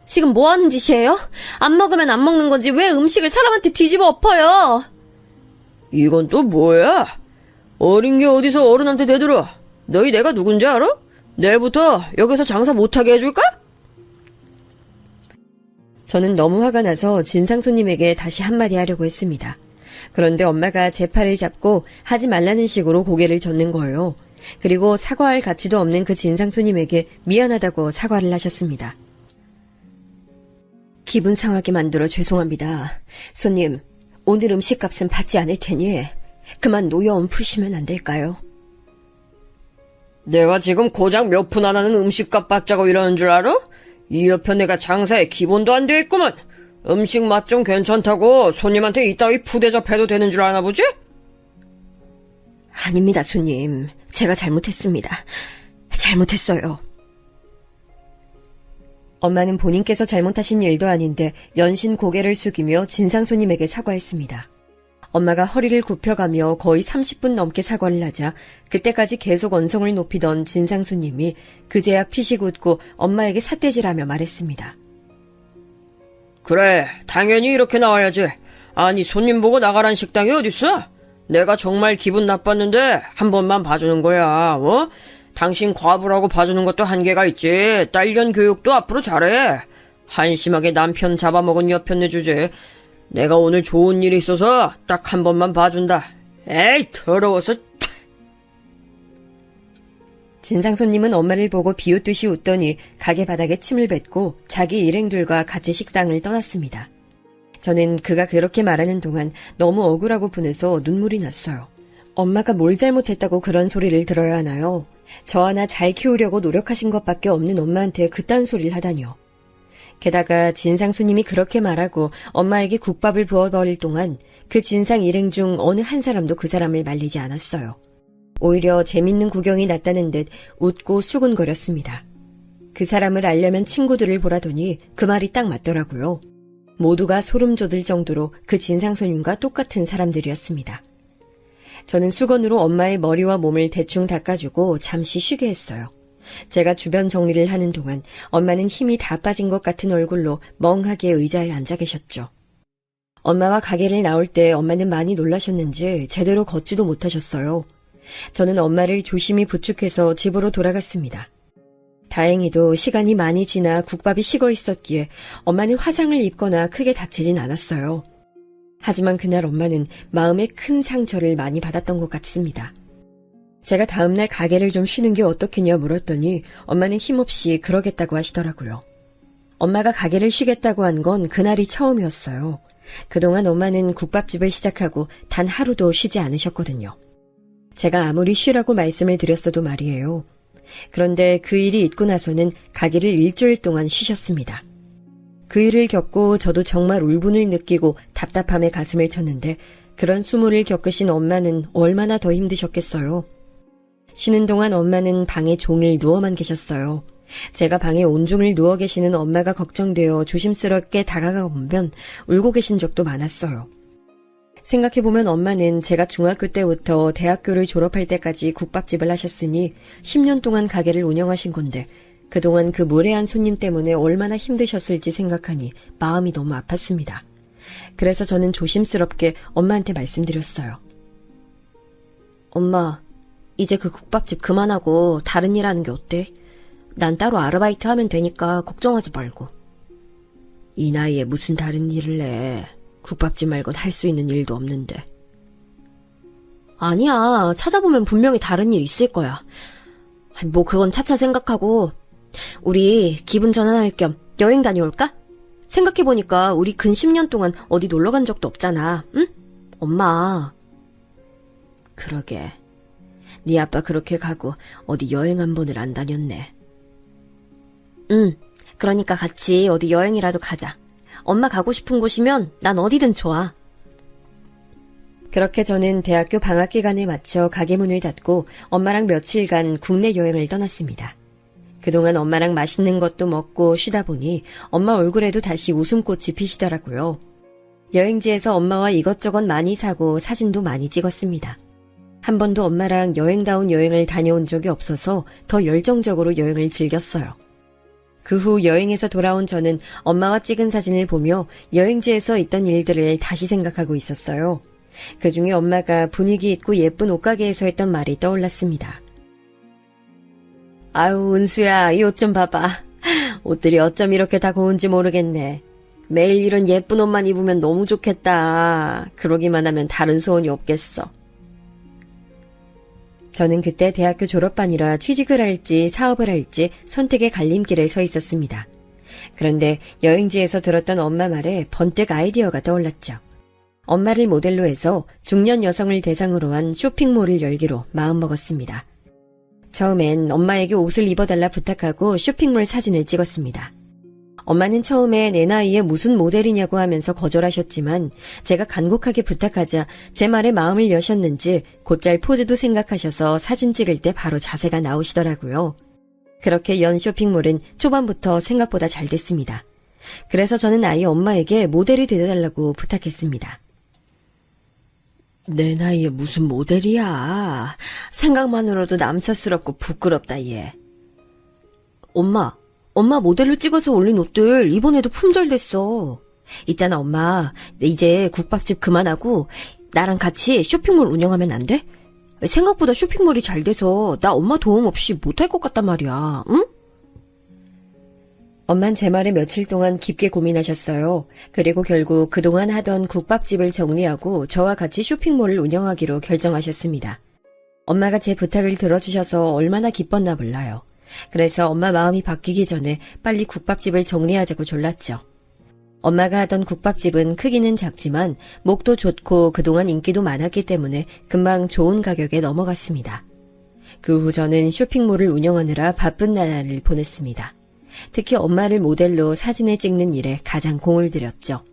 지금 뭐 하는 짓이에요? 안 먹으면 안 먹는 건지 왜 음식을 사람한테 뒤집어 엎어요? 이건 또 뭐야? 어린 게 어디서 어른한테 대들어? 너희 내가 누군지 알아? 내일부터 여기서 장사 못하게 해줄까? 저는 너무 화가 나서 진상 손님에게 다시 한마디 하려고 했습니다. 그런데 엄마가 제 팔을 잡고 하지 말라는 식으로 고개를 젓는 거예요. 그리고 사과할 가치도 없는 그 진상 손님에게 미안하다고 사과를 하셨습니다. 기분 상하게 만들어 죄송합니다. 손님, 오늘 음식값은 받지 않을 테니 그만 노여움 푸시면 안 될까요? 내가 지금 고작 몇 푼 안 하는 음식값 받자고 이러는 줄 알아? 이 옆에 내가 장사에 기본도 안 돼 있구먼. 음식 맛 좀 괜찮다고 손님한테 이따위 푸대접해도 되는 줄 아나 보지? 아닙니다, 손님. 제가 잘못했습니다. 잘못했어요. 엄마는 본인께서 잘못하신 일도 아닌데 연신 고개를 숙이며 진상 손님에게 사과했습니다. 엄마가 허리를 굽혀가며 거의 30분 넘게 사과를 하자 그때까지 계속 언성을 높이던 진상 손님이 그제야 피식 웃고 엄마에게 삿대질하며 말했습니다. 그래, 당연히 이렇게 나와야지. 아니, 손님 보고 나가란 식당이 어딨어? 내가 정말 기분 나빴는데 한 번만 봐주는 거야, 어? 당신 과부라고 봐주는 것도 한계가 있지. 딸년 교육도 앞으로 잘해. 한심하게 남편 잡아먹은 여편네 주제. 내가 오늘 좋은 일이 있어서 딱 한 번만 봐준다. 에이, 더러워서. 진상 손님은 엄마를 보고 비웃듯이 웃더니 가게 바닥에 침을 뱉고 자기 일행들과 같이 식당을 떠났습니다. 저는 그가 그렇게 말하는 동안 너무 억울하고 분해서 눈물이 났어요. 엄마가 뭘 잘못했다고 그런 소리를 들어야 하나요? 저 하나 잘 키우려고 노력하신 것밖에 없는 엄마한테 그딴 소리를 하다니요. 게다가 진상 손님이 그렇게 말하고 엄마에게 국밥을 부어버릴 동안 그 진상 일행 중 어느 한 사람도 그 사람을 말리지 않았어요. 오히려 재밌는 구경이 났다는 듯 웃고 수군거렸습니다. 그 사람을 알려면 친구들을 보라더니 그 말이 딱 맞더라고요. 모두가 소름 돋을 정도로 그 진상 손님과 똑같은 사람들이었습니다. 저는 수건으로 엄마의 머리와 몸을 대충 닦아주고 잠시 쉬게 했어요. 제가 주변 정리를 하는 동안 엄마는 힘이 다 빠진 것 같은 얼굴로 멍하게 의자에 앉아 계셨죠. 엄마와 가게를 나올 때 엄마는 많이 놀라셨는지 제대로 걷지도 못하셨어요. 저는 엄마를 조심히 부축해서 집으로 돌아갔습니다. 다행히도 시간이 많이 지나 국밥이 식어 있었기에 엄마는 화상을 입거나 크게 다치진 않았어요. 하지만 그날 엄마는 마음에 큰 상처를 많이 받았던 것 같습니다. 제가 다음날 가게를 좀 쉬는 게 어떻겠냐 물었더니 엄마는 힘없이 그러겠다고 하시더라고요. 엄마가 가게를 쉬겠다고 한 건 그날이 처음이었어요. 그동안 엄마는 국밥집을 시작하고 단 하루도 쉬지 않으셨거든요. 제가 아무리 쉬라고 말씀을 드렸어도 말이에요. 그런데 그 일이 있고 나서는 가게를 일주일 동안 쉬셨습니다. 그 일을 겪고 저도 정말 울분을 느끼고 답답함에 가슴을 쳤는데 그런 수모를 겪으신 엄마는 얼마나 더 힘드셨겠어요. 쉬는 동안 엄마는 방에 종일 누워만 계셨어요. 제가 방에 온종일 누워 계시는 엄마가 걱정되어 조심스럽게 다가가 보면 울고 계신 적도 많았어요. 생각해보면 엄마는 제가 중학교 때부터 대학교를 졸업할 때까지 국밥집을 하셨으니 10년 동안 가게를 운영하신 건데 그동안 그 무례한 손님 때문에 얼마나 힘드셨을지 생각하니 마음이 너무 아팠습니다. 그래서 저는 조심스럽게 엄마한테 말씀드렸어요. 엄마, 이제 그 국밥집 그만하고 다른 일 하는 게 어때? 난 따로 아르바이트 하면 되니까 걱정하지 말고. 이 나이에 무슨 다른 일을 해. 국밥집 말곤 할 수 있는 일도 없는데. 아니야, 찾아보면 분명히 다른 일 있을 거야. 뭐 그건 차차 생각하고 우리 기분 전환할 겸 여행 다녀올까? 생각해보니까 우리 근 10년 동안 어디 놀러 간 적도 없잖아. 응? 엄마. 그러게. 네 아빠 그렇게 가고 어디 여행 한 번을 안 다녔네. 응. 그러니까 같이 어디 여행이라도 가자. 엄마 가고 싶은 곳이면 난 어디든 좋아. 그렇게 저는 대학교 방학 기간에 맞춰 가게 문을 닫고 엄마랑 며칠간 국내 여행을 떠났습니다. 그동안 엄마랑 맛있는 것도 먹고 쉬다 보니 엄마 얼굴에도 다시 웃음꽃이 피시더라고요. 여행지에서 엄마와 이것저것 많이 사고 사진도 많이 찍었습니다. 한 번도 엄마랑 여행다운 여행을 다녀온 적이 없어서 더 열정적으로 여행을 즐겼어요. 그 후 여행에서 돌아온 저는 엄마와 찍은 사진을 보며 여행지에서 있던 일들을 다시 생각하고 있었어요. 그중에 엄마가 분위기 있고 예쁜 옷가게에서 했던 말이 떠올랐습니다. 아유, 은수야, 이 옷 좀 봐봐. 옷들이 어쩜 이렇게 다 고운지 모르겠네. 매일 이런 예쁜 옷만 입으면 너무 좋겠다. 그러기만 하면 다른 소원이 없겠어. 저는 그때 대학교 졸업반이라 취직을 할지 사업을 할지 선택의 갈림길에 서 있었습니다. 그런데 여행지에서 들었던 엄마 말에 번뜩 아이디어가 떠올랐죠. 엄마를 모델로 해서 중년 여성을 대상으로 한 쇼핑몰을 열기로 마음먹었습니다. 처음엔 엄마에게 옷을 입어달라 부탁하고 쇼핑몰 사진을 찍었습니다. 엄마는 처음에 내 나이에 무슨 모델이냐고 하면서 거절하셨지만 제가 간곡하게 부탁하자 제 말에 마음을 여셨는지 곧잘 포즈도 생각하셔서 사진 찍을 때 바로 자세가 나오시더라고요. 그렇게 연 쇼핑몰은 초반부터 생각보다 잘 됐습니다. 그래서 저는 아예 엄마에게 모델이 되어달라고 부탁했습니다. 내 나이에 무슨 모델이야. 생각만으로도 남사스럽고 부끄럽다 얘. 엄마 모델로 찍어서 올린 옷들 이번에도 품절됐어. 있잖아 엄마, 이제 국밥집 그만하고 나랑 같이 쇼핑몰 운영하면 안 돼? 생각보다 쇼핑몰이 잘 돼서 나 엄마 도움 없이 못할 것 같단 말이야. 응? 엄만 제 말에 며칠 동안 깊게 고민하셨어요. 그리고 결국 그동안 하던 국밥집을 정리하고 저와 같이 쇼핑몰을 운영하기로 결정하셨습니다. 엄마가 제 부탁을 들어주셔서 얼마나 기뻤나 몰라요. 그래서 엄마 마음이 바뀌기 전에 빨리 국밥집을 정리하자고 졸랐죠. 엄마가 하던 국밥집은 크기는 작지만 목도 좋고 그동안 인기도 많았기 때문에 금방 좋은 가격에 넘어갔습니다. 그 후 저는 쇼핑몰을 운영하느라 바쁜 나날을 보냈습니다. 특히 엄마를 모델로 사진을 찍는 일에 가장 공을 들였죠.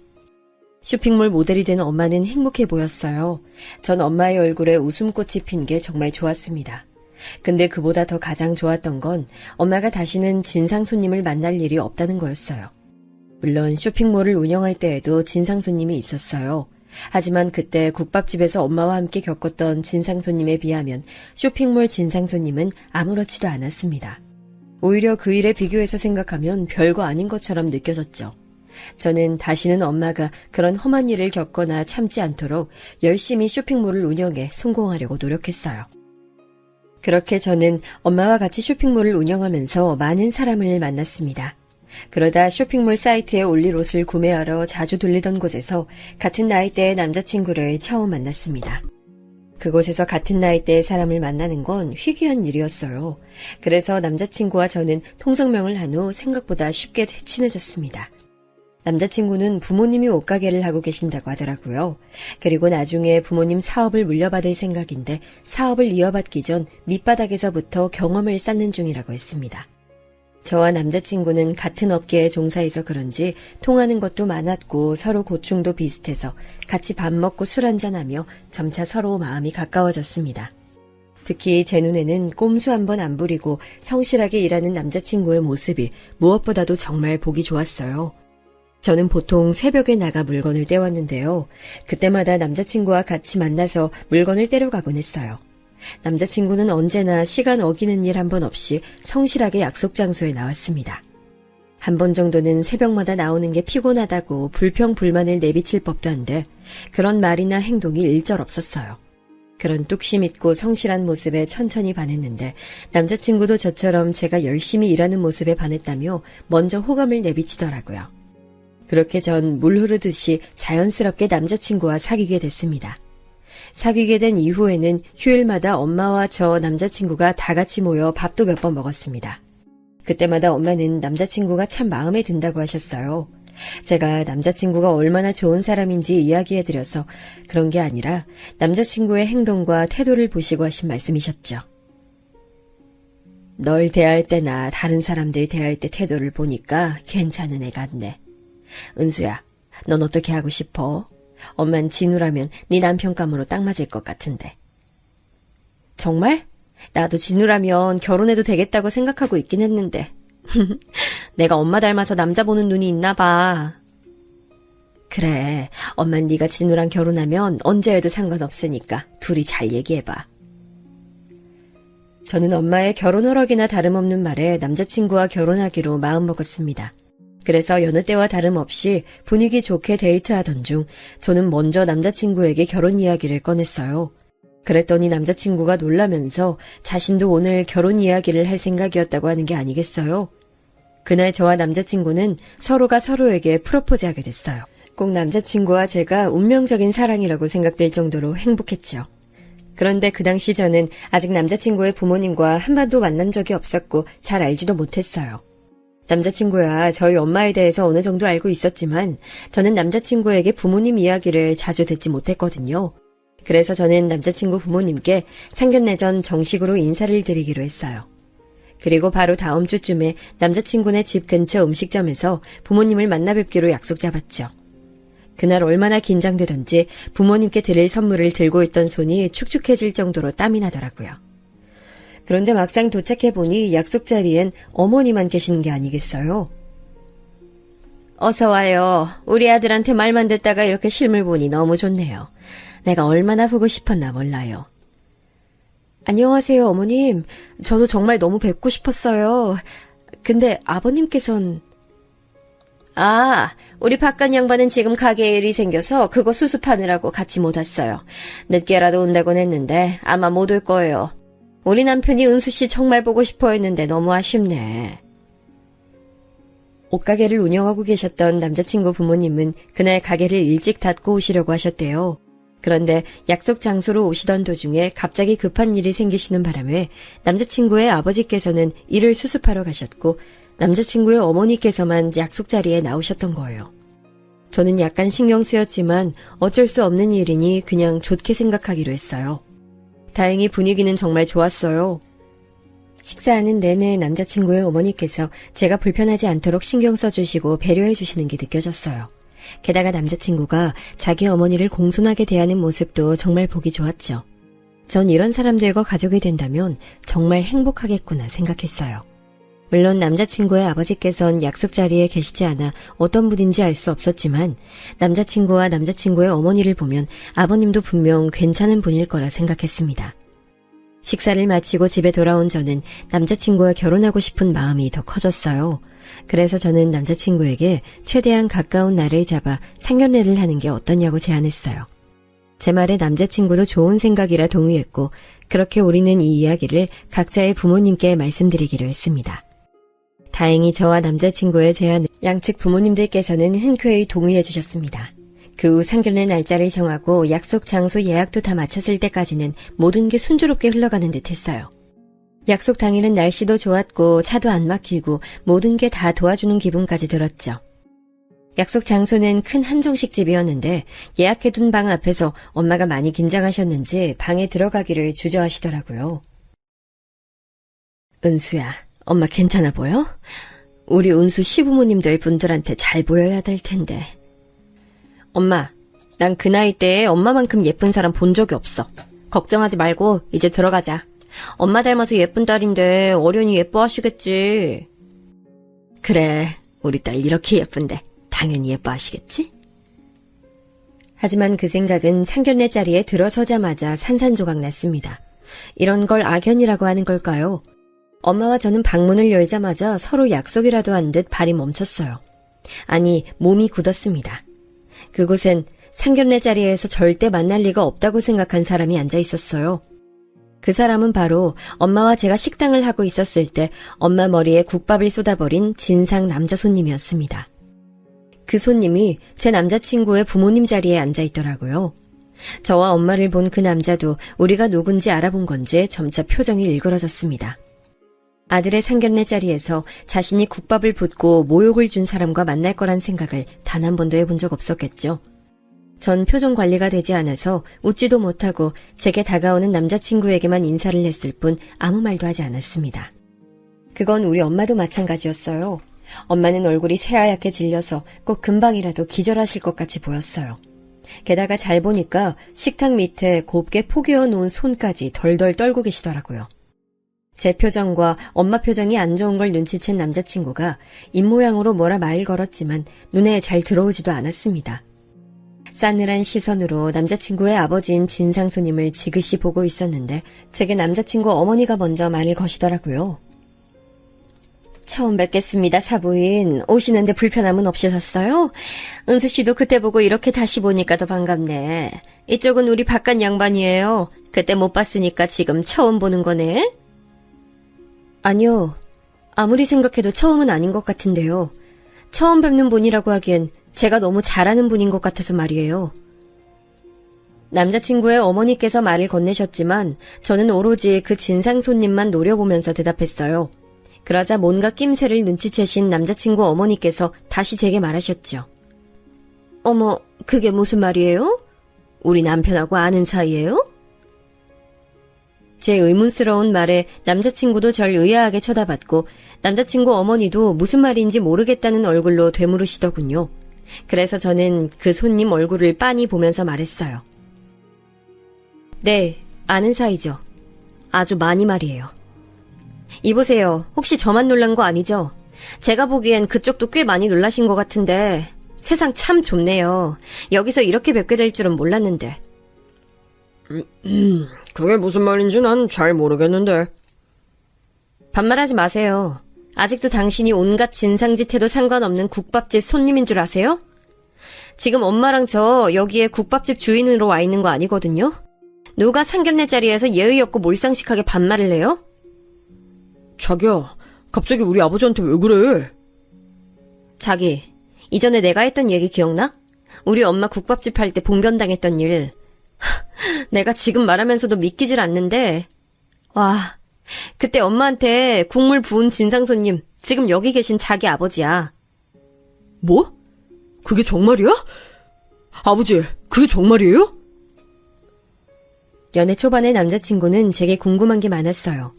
쇼핑몰 모델이 된 엄마는 행복해 보였어요. 전 엄마의 얼굴에 웃음꽃이 핀 게 정말 좋았습니다. 근데 그보다 더 가장 좋았던 건 엄마가 다시는 진상 손님을 만날 일이 없다는 거였어요. 물론 쇼핑몰을 운영할 때에도 진상 손님이 있었어요. 하지만 그때 국밥집에서 엄마와 함께 겪었던 진상 손님에 비하면 쇼핑몰 진상 손님은 아무렇지도 않았습니다. 오히려 그 일에 비교해서 생각하면 별거 아닌 것처럼 느껴졌죠. 저는 다시는 엄마가 그런 험한 일을 겪거나 참지 않도록 열심히 쇼핑몰을 운영해 성공하려고 노력했어요. 그렇게 저는 엄마와 같이 쇼핑몰을 운영하면서 많은 사람을 만났습니다. 그러다 쇼핑몰 사이트에 올릴 옷을 구매하러 자주 들리던 곳에서 같은 나이대의 남자친구를 처음 만났습니다. 그곳에서 같은 나이대의 사람을 만나는 건 희귀한 일이었어요. 그래서 남자친구와 저는 통성명을 한 후 생각보다 쉽게 친해졌습니다. 남자친구는 부모님이 옷가게를 하고 계신다고 하더라고요. 그리고 나중에 부모님 사업을 물려받을 생각인데 사업을 이어받기 전 밑바닥에서부터 경험을 쌓는 중이라고 했습니다. 저와 남자친구는 같은 업계에 종사해서 그런지 통하는 것도 많았고 서로 고충도 비슷해서 같이 밥 먹고 술 한잔하며 점차 서로 마음이 가까워졌습니다. 특히 제 눈에는 꼼수 한 번 안 부리고 성실하게 일하는 남자친구의 모습이 무엇보다도 정말 보기 좋았어요. 저는 보통 새벽에 나가 물건을 떼왔는데요. 그때마다 남자친구와 같이 만나서 물건을 떼러 가곤 했어요. 남자친구는 언제나 시간 어기는 일 한 번 없이 성실하게 약속 장소에 나왔습니다. 한 번 정도는 새벽마다 나오는 게 피곤하다고 불평불만을 내비칠 법도 한데 그런 말이나 행동이 일절 없었어요. 그런 뚝심 있고 성실한 모습에 천천히 반했는데 남자친구도 저처럼 제가 열심히 일하는 모습에 반했다며 먼저 호감을 내비치더라고요. 그렇게 전 물 흐르듯이 자연스럽게 남자친구와 사귀게 됐습니다. 사귀게 된 이후에는 휴일마다 엄마와 저 남자친구가 다 같이 모여 밥도 몇 번 먹었습니다. 그때마다 엄마는 남자친구가 참 마음에 든다고 하셨어요. 제가 남자친구가 얼마나 좋은 사람인지 이야기해드려서 그런 게 아니라 남자친구의 행동과 태도를 보시고 하신 말씀이셨죠. 널 대할 때나 다른 사람들 대할 때 태도를 보니까 괜찮은 애 같네. 은수야, 넌 어떻게 하고 싶어? 엄만 진우라면 네 남편감으로 딱 맞을 것 같은데. 정말? 나도 진우라면 결혼해도 되겠다고 생각하고 있긴 했는데. 내가 엄마 닮아서 남자 보는 눈이 있나 봐. 그래, 엄만 네가 진우랑 결혼하면 언제 해도 상관없으니까 둘이 잘 얘기해봐. 저는 엄마의 결혼 허락이나 다름없는 말에 남자친구와 결혼하기로 마음먹었습니다. 그래서 여느 때와 다름없이 분위기 좋게 데이트하던 중 저는 먼저 남자친구에게 결혼 이야기를 꺼냈어요. 그랬더니 남자친구가 놀라면서 자신도 오늘 결혼 이야기를 할 생각이었다고 하는 게 아니겠어요? 그날 저와 남자친구는 서로가 서로에게 프로포즈하게 됐어요. 꼭 남자친구와 제가 운명적인 사랑이라고 생각될 정도로 행복했죠. 그런데 그 당시 저는 아직 남자친구의 부모님과 한 번도 만난 적이 없었고 잘 알지도 못했어요. 남자친구야 저희 엄마에 대해서 어느 정도 알고 있었지만 저는 남자친구에게 부모님 이야기를 자주 듣지 못했거든요. 그래서 저는 남자친구 부모님께 상견례 전 정식으로 인사를 드리기로 했어요. 그리고 바로 다음 주쯤에 남자친구네 집 근처 음식점에서 부모님을 만나 뵙기로 약속 잡았죠. 그날 얼마나 긴장되던지 부모님께 드릴 선물을 들고 있던 손이 축축해질 정도로 땀이 나더라고요. 그런데 막상 도착해보니 약속 자리엔 어머니만 계시는 게 아니겠어요? 어서 와요. 우리 아들한테 말만 듣다가 이렇게 실물 보니 너무 좋네요. 내가 얼마나 보고 싶었나 몰라요. 안녕하세요, 어머님. 저도 정말 너무 뵙고 싶었어요. 근데 아버님께선... 우리 박간 양반은 지금 가게에 일이 생겨서 그거 수습하느라고 같이 못 왔어요. 늦게라도 온다곤 했는데 아마 못 올 거예요. 우리 남편이 은수씨 정말 보고 싶어 했는데 너무 아쉽네. 옷가게를 운영하고 계셨던 남자친구 부모님은 그날 가게를 일찍 닫고 오시려고 하셨대요. 그런데 약속 장소로 오시던 도중에 갑자기 급한 일이 생기시는 바람에 남자친구의 아버지께서는 일을 수습하러 가셨고 남자친구의 어머니께서만 약속 자리에 나오셨던 거예요. 저는 약간 신경 쓰였지만 어쩔 수 없는 일이니 그냥 좋게 생각하기로 했어요. 다행히 분위기는 정말 좋았어요. 식사하는 내내 남자친구의 어머니께서 제가 불편하지 않도록 신경 써주시고 배려해 주시는 게 느껴졌어요. 게다가 남자친구가 자기 어머니를 공손하게 대하는 모습도 정말 보기 좋았죠. 전 이런 사람들과 가족이 된다면 정말 행복하겠구나 생각했어요. 물론 남자친구의 아버지께선 약속 자리에 계시지 않아 어떤 분인지 알 수 없었지만 남자친구와 남자친구의 어머니를 보면 아버님도 분명 괜찮은 분일 거라 생각했습니다. 식사를 마치고 집에 돌아온 저는 남자친구와 결혼하고 싶은 마음이 더 커졌어요. 그래서 저는 남자친구에게 최대한 가까운 날을 잡아 상견례를 하는 게 어떠냐고 제안했어요. 제 말에 남자친구도 좋은 생각이라 동의했고 그렇게 우리는 이 이야기를 각자의 부모님께 말씀드리기로 했습니다. 다행히 저와 남자친구의 제안을 양측 부모님들께서는 흔쾌히 동의해 주셨습니다. 그 후 상견례 날짜를 정하고 약속 장소 예약도 다 마쳤을 때까지는 모든 게 순조롭게 흘러가는 듯 했어요. 약속 당일은 날씨도 좋았고 차도 안 막히고 모든 게 다 도와주는 기분까지 들었죠. 약속 장소는 큰 한정식집이었는데 예약해둔 방 앞에서 엄마가 많이 긴장하셨는지 방에 들어가기를 주저하시더라고요. 은수야, 엄마 괜찮아 보여? 우리 은수 시부모님들 분들한테 잘 보여야 될 텐데. 엄마, 난 그 나이 때에 엄마만큼 예쁜 사람 본 적이 없어. 걱정하지 말고 이제 들어가자. 엄마 닮아서 예쁜 딸인데 어련히 예뻐하시겠지. 그래, 우리 딸 이렇게 예쁜데 당연히 예뻐하시겠지? 하지만 그 생각은 상견례 자리에 들어서자마자 산산조각 났습니다. 이런 걸 악연이라고 하는 걸까요? 엄마와 저는 방문을 열자마자 서로 약속이라도 한 듯 발이 멈췄어요. 아니, 몸이 굳었습니다. 그곳엔 상견례 자리에서 절대 만날 리가 없다고 생각한 사람이 앉아 있었어요. 그 사람은 바로 엄마와 제가 식당을 하고 있었을 때 엄마 머리에 국밥을 쏟아버린 진상 남자 손님이었습니다. 그 손님이 제 남자친구의 부모님 자리에 앉아 있더라고요. 저와 엄마를 본 그 남자도 우리가 누군지 알아본 건지 점차 표정이 일그러졌습니다. 아들의 상견례 자리에서 자신이 국밥을 붓고 모욕을 준 사람과 만날 거란 생각을 단 한 번도 해본 적 없었겠죠. 전 표정 관리가 되지 않아서 웃지도 못하고 제게 다가오는 남자친구에게만 인사를 했을 뿐 아무 말도 하지 않았습니다. 그건 우리 엄마도 마찬가지였어요. 엄마는 얼굴이 새하얗게 질려서 꼭 금방이라도 기절하실 것 같이 보였어요. 게다가 잘 보니까 식탁 밑에 곱게 포개어 놓은 손까지 덜덜 떨고 계시더라고요. 제 표정과 엄마 표정이 안 좋은 걸 눈치챈 남자친구가 입모양으로 뭐라 말 걸었지만 눈에 잘 들어오지도 않았습니다. 싸늘한 시선으로 남자친구의 아버지인 진상 손님을 지그시 보고 있었는데 제게 남자친구 어머니가 먼저 말을 거시더라고요. 처음 뵙겠습니다, 사부인. 오시는데 불편함은 없으셨어요? 은수 씨도 그때 보고 이렇게 다시 보니까 더 반갑네. 이쪽은 우리 바깥 양반이에요. 그때 못 봤으니까 지금 처음 보는 거네. 아니요. 아무리 생각해도 처음은 아닌 것 같은데요. 처음 뵙는 분이라고 하기엔 제가 너무 잘하는 분인 것 같아서 말이에요. 남자친구의 어머니께서 말을 건네셨지만 저는 오로지 그 진상 손님만 노려보면서 대답했어요. 그러자 뭔가 낌새를 눈치채신 남자친구 어머니께서 다시 제게 말하셨죠. 어머, 그게 무슨 말이에요? 우리 남편하고 아는 사이예요? 제 의문스러운 말에 남자친구도 절 의아하게 쳐다봤고 남자친구 어머니도 무슨 말인지 모르겠다는 얼굴로 되물으시더군요. 그래서 저는 그 손님 얼굴을 빤히 보면서 말했어요. 네, 아는 사이죠. 아주 많이 말이에요. 이보세요. 혹시 저만 놀란 거 아니죠? 제가 보기엔 그쪽도 꽤 많이 놀라신 것 같은데 세상 참 좁네요. 여기서 이렇게 뵙게 될 줄은 몰랐는데. 그게 무슨 말인지 난 잘 모르겠는데. 반말하지 마세요. 아직도 당신이 온갖 진상짓 해도 상관없는 국밥집 손님인 줄 아세요? 지금 엄마랑 저 여기에 국밥집 주인으로 와 있는 거 아니거든요? 누가 상견례 자리에서 예의 없고 몰상식하게 반말을 해요? 자기야, 갑자기 우리 아버지한테 왜 그래? 자기, 이전에 내가 했던 얘기 기억나? 우리 엄마 국밥집 할 때 봉변당했던 일. 내가 지금 말하면서도 믿기질 않는데, 와, 그때 엄마한테 국물 부은 진상 손님, 지금 여기 계신 자기 아버지야. 뭐? 그게 정말이야? 아버지, 그게 정말이에요? 연애 초반의 남자친구는 제게 궁금한 게 많았어요.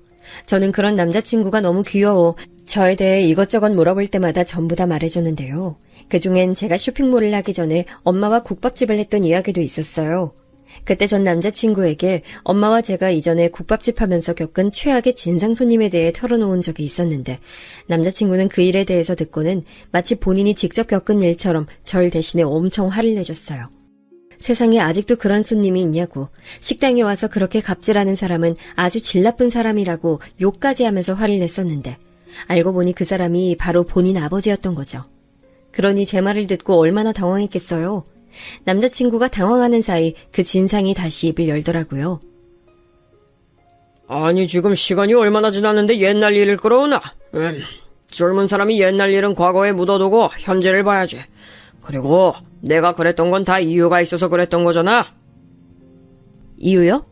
저는 그런 남자친구가 너무 귀여워 저에 대해 이것저것 물어볼 때마다 전부 다 말해줬는데요. 그중엔 제가 쇼핑몰을 하기 전에 엄마와 국밥집을 했던 이야기도 있었어요. 그때 전 남자친구에게 엄마와 제가 이전에 국밥집 하면서 겪은 최악의 진상 손님에 대해 털어놓은 적이 있었는데 남자친구는 그 일에 대해서 듣고는 마치 본인이 직접 겪은 일처럼 절 대신에 엄청 화를 내줬어요. 세상에 아직도 그런 손님이 있냐고, 식당에 와서 그렇게 갑질하는 사람은 아주 질 나쁜 사람이라고 욕까지 하면서 화를 냈었는데 알고 보니 그 사람이 바로 본인 아버지였던 거죠. 그러니 제 말을 듣고 얼마나 당황했겠어요. 남자친구가 당황하는 사이 그 진상이 다시 입을 열더라고요. 아니, 지금 시간이 얼마나 지났는데 옛날 일을 끌어오나? 젊은 사람이 옛날 일은 과거에 묻어두고 현재를 봐야지. 그리고 내가 그랬던 건 다 이유가 있어서 그랬던 거잖아. 이유요?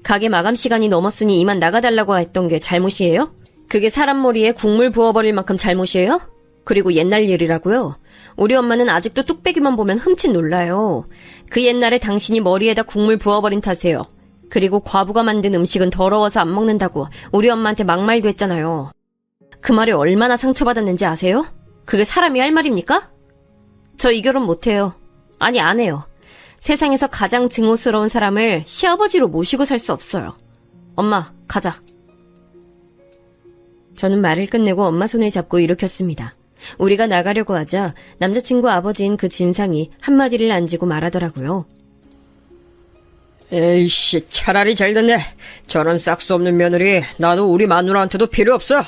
가게 마감 시간이 넘었으니 이만 나가달라고 했던 게 잘못이에요? 그게 사람 머리에 국물 부어버릴 만큼 잘못이에요? 그리고 옛날 일이라고요? 우리 엄마는 아직도 뚝배기만 보면 흠칫 놀라요. 그 옛날에 당신이 머리에다 국물 부어버린 탓이에요. 그리고 과부가 만든 음식은 더러워서 안 먹는다고 우리 엄마한테 막말도 했잖아요. 그 말이 얼마나 상처받았는지 아세요? 그게 사람이 할 말입니까? 저 이 결혼 못해요. 아니, 안 해요. 세상에서 가장 증오스러운 사람을 시아버지로 모시고 살 수 없어요. 엄마, 가자. 저는 말을 끝내고 엄마 손을 잡고 일으켰습니다. 우리가 나가려고 하자 남자친구 아버지인 그 진상이 한마디를 안 지고 말하더라고요. 에이씨, 차라리 잘 됐네. 저런 싹수 없는 며느리 나도 우리 마누라한테도 필요 없어.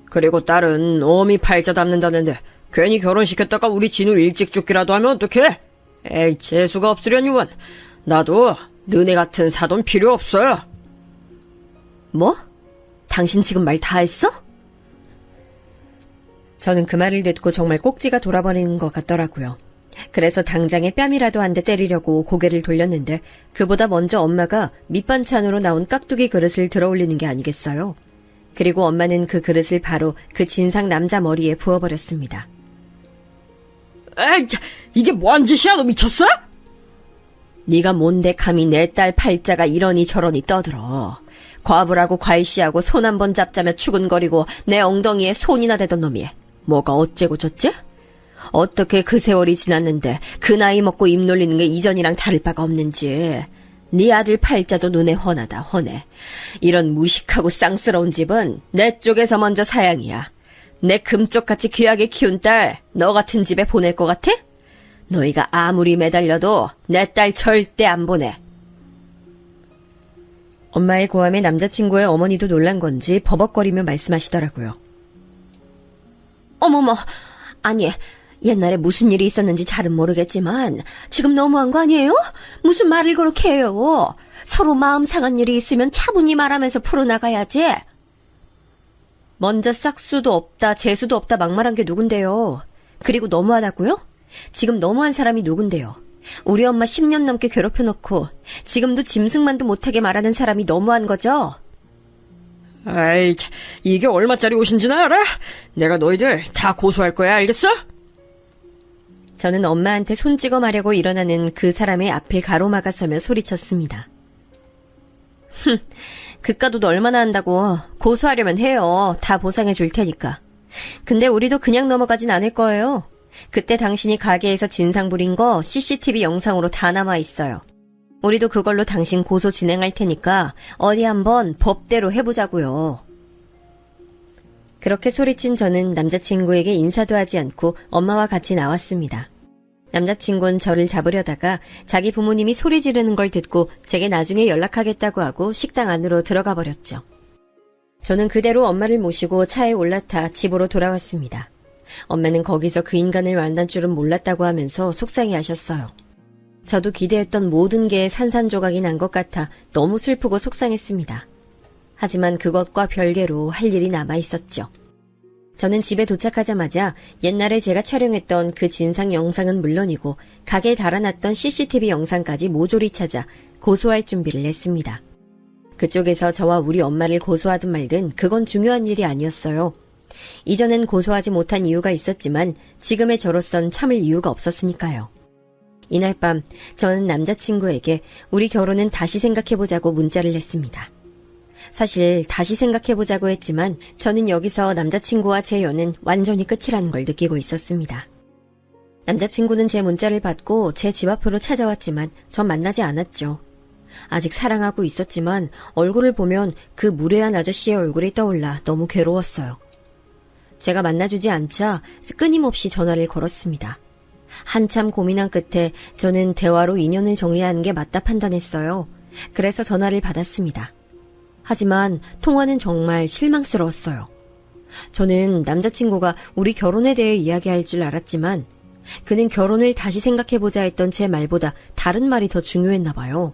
그리고 딸은 어미 팔자 담는다는데 괜히 결혼시켰다가 우리 진우 일찍 죽기라도 하면 어떡해? 에이, 재수가 없으려니 원. 나도 너네 같은 사돈 필요 없어요. 뭐? 당신 지금 말 다 했어? 저는 그 말을 듣고 정말 꼭지가 돌아버리는 것 같더라고요. 그래서 당장에 뺨이라도 한 대 때리려고 고개를 돌렸는데 그보다 먼저 엄마가 밑반찬으로 나온 깍두기 그릇을 들어올리는 게 아니겠어요? 그리고 엄마는 그 그릇을 바로 그 진상 남자 머리에 부어버렸습니다. 에이, 이게 뭐한 짓이야? 너 미쳤어? 네가 뭔데 감히 내 딸 팔자가 이러니 저러니 떠들어. 과부라고 과일씨하고 손 한 번 잡자며 추근거리고 내 엉덩이에 손이나 대던 놈이 뭐가 어째고 저째? 어떻게 그 세월이 지났는데 그 나이 먹고 입 놀리는 게 이전이랑 다를 바가 없는지. 네 아들 팔자도 눈에 훤하다 훤해. 이런 무식하고 쌍스러운 집은 내 쪽에서 먼저 사양이야. 내 금쪽같이 귀하게 키운 딸 너 같은 집에 보낼 것 같아? 너희가 아무리 매달려도 내 딸 절대 안 보내. 엄마의 고함에 남자친구의 어머니도 놀란 건지 버벅거리며 말씀하시더라고요. 어머머, 아니 옛날에 무슨 일이 있었는지 잘은 모르겠지만 지금 너무한 거 아니에요? 무슨 말을 그렇게 해요? 서로 마음 상한 일이 있으면 차분히 말하면서 풀어나가야지. 먼저 싹수도 없다 재수도 없다 막말한 게 누군데요? 그리고 너무하다고요? 지금 너무한 사람이 누군데요? 우리 엄마 10년 넘게 괴롭혀놓고 지금도 짐승만도 못하게 말하는 사람이 너무한 거죠? 아이, 이게 얼마짜리 옷인지는 알아? 내가 너희들 다 고소할 거야, 알겠어? 저는 엄마한테 손 찍어 마려고 일어나는 그 사람의 앞을 가로막아서며 소리쳤습니다. 그깟 옷 얼마나 한다고. 고소하려면 해요. 다 보상해 줄 테니까. 근데 우리도 그냥 넘어가진 않을 거예요. 그때 당신이 가게에서 진상 부린 거 CCTV 영상으로 다 남아 있어요. 우리도 그걸로 당신 고소 진행할 테니까 어디 한번 법대로 해보자고요. 그렇게 소리친 저는 남자친구에게 인사도 하지 않고 엄마와 같이 나왔습니다. 남자친구는 저를 잡으려다가 자기 부모님이 소리 지르는 걸 듣고 제게 나중에 연락하겠다고 하고 식당 안으로 들어가 버렸죠. 저는 그대로 엄마를 모시고 차에 올라타 집으로 돌아왔습니다. 엄마는 거기서 그 인간을 만난 줄은 몰랐다고 하면서 속상해하셨어요. 저도 기대했던 모든 게 산산조각이 난 것 같아 너무 슬프고 속상했습니다. 하지만 그것과 별개로 할 일이 남아있었죠. 저는 집에 도착하자마자 옛날에 제가 촬영했던 그 진상 영상은 물론이고 가게에 달아놨던 CCTV 영상까지 모조리 찾아 고소할 준비를 했습니다. 그쪽에서 저와 우리 엄마를 고소하든 말든 그건 중요한 일이 아니었어요. 이전엔 고소하지 못한 이유가 있었지만 지금의 저로선 참을 이유가 없었으니까요. 이날 밤 저는 남자친구에게 우리 결혼은 다시 생각해보자고 문자를 했습니다. 사실 다시 생각해보자고 했지만 저는 여기서 남자친구와 제 연은 완전히 끝이라는 걸 느끼고 있었습니다. 남자친구는 제 문자를 받고 제 집 앞으로 찾아왔지만 전 만나지 않았죠. 아직 사랑하고 있었지만 얼굴을 보면 그 무례한 아저씨의 얼굴이 떠올라 너무 괴로웠어요. 제가 만나주지 않자 끊임없이 전화를 걸었습니다. 한참 고민한 끝에 저는 대화로 인연을 정리하는 게 맞다 판단했어요. 그래서 전화를 받았습니다. 하지만 통화는 정말 실망스러웠어요. 저는 남자친구가 우리 결혼에 대해 이야기할 줄 알았지만 그는 결혼을 다시 생각해보자 했던 제 말보다 다른 말이 더 중요했나 봐요.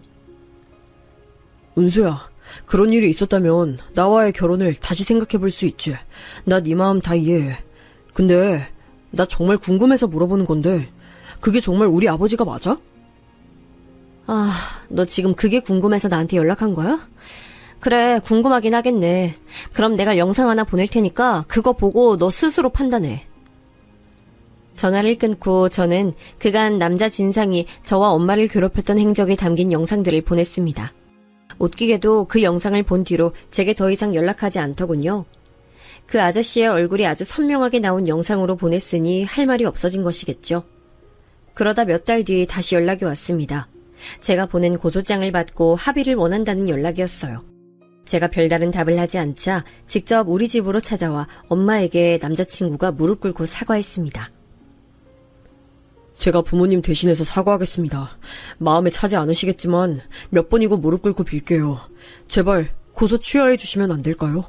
은수야, 그런 일이 있었다면 나와의 결혼을 다시 생각해볼 수 있지. 나 네 마음 다 이해해. 근데 나 정말 궁금해서 물어보는 건데 그게 정말 우리 아버지가 맞아? 너 지금 그게 궁금해서 나한테 연락한 거야? 그래, 궁금하긴 하겠네. 그럼 내가 영상 하나 보낼 테니까 그거 보고 너 스스로 판단해. 전화를 끊고 저는 그간 남자 진상이 저와 엄마를 괴롭혔던 행적이 담긴 영상들을 보냈습니다. 웃기게도 그 영상을 본 뒤로 제게 더 이상 연락하지 않더군요. 그 아저씨의 얼굴이 아주 선명하게 나온 영상으로 보냈으니 할 말이 없어진 것이겠죠. 그러다 몇 달 뒤 다시 연락이 왔습니다. 제가 보낸 고소장을 받고 합의를 원한다는 연락이었어요. 제가 별다른 답을 하지 않자 직접 우리 집으로 찾아와 엄마에게 남자친구가 무릎 꿇고 사과했습니다. 제가 부모님 대신해서 사과하겠습니다. 마음에 차지 않으시겠지만 몇 번이고 무릎 꿇고 빌게요. 제발 고소 취하해 주시면 안 될까요?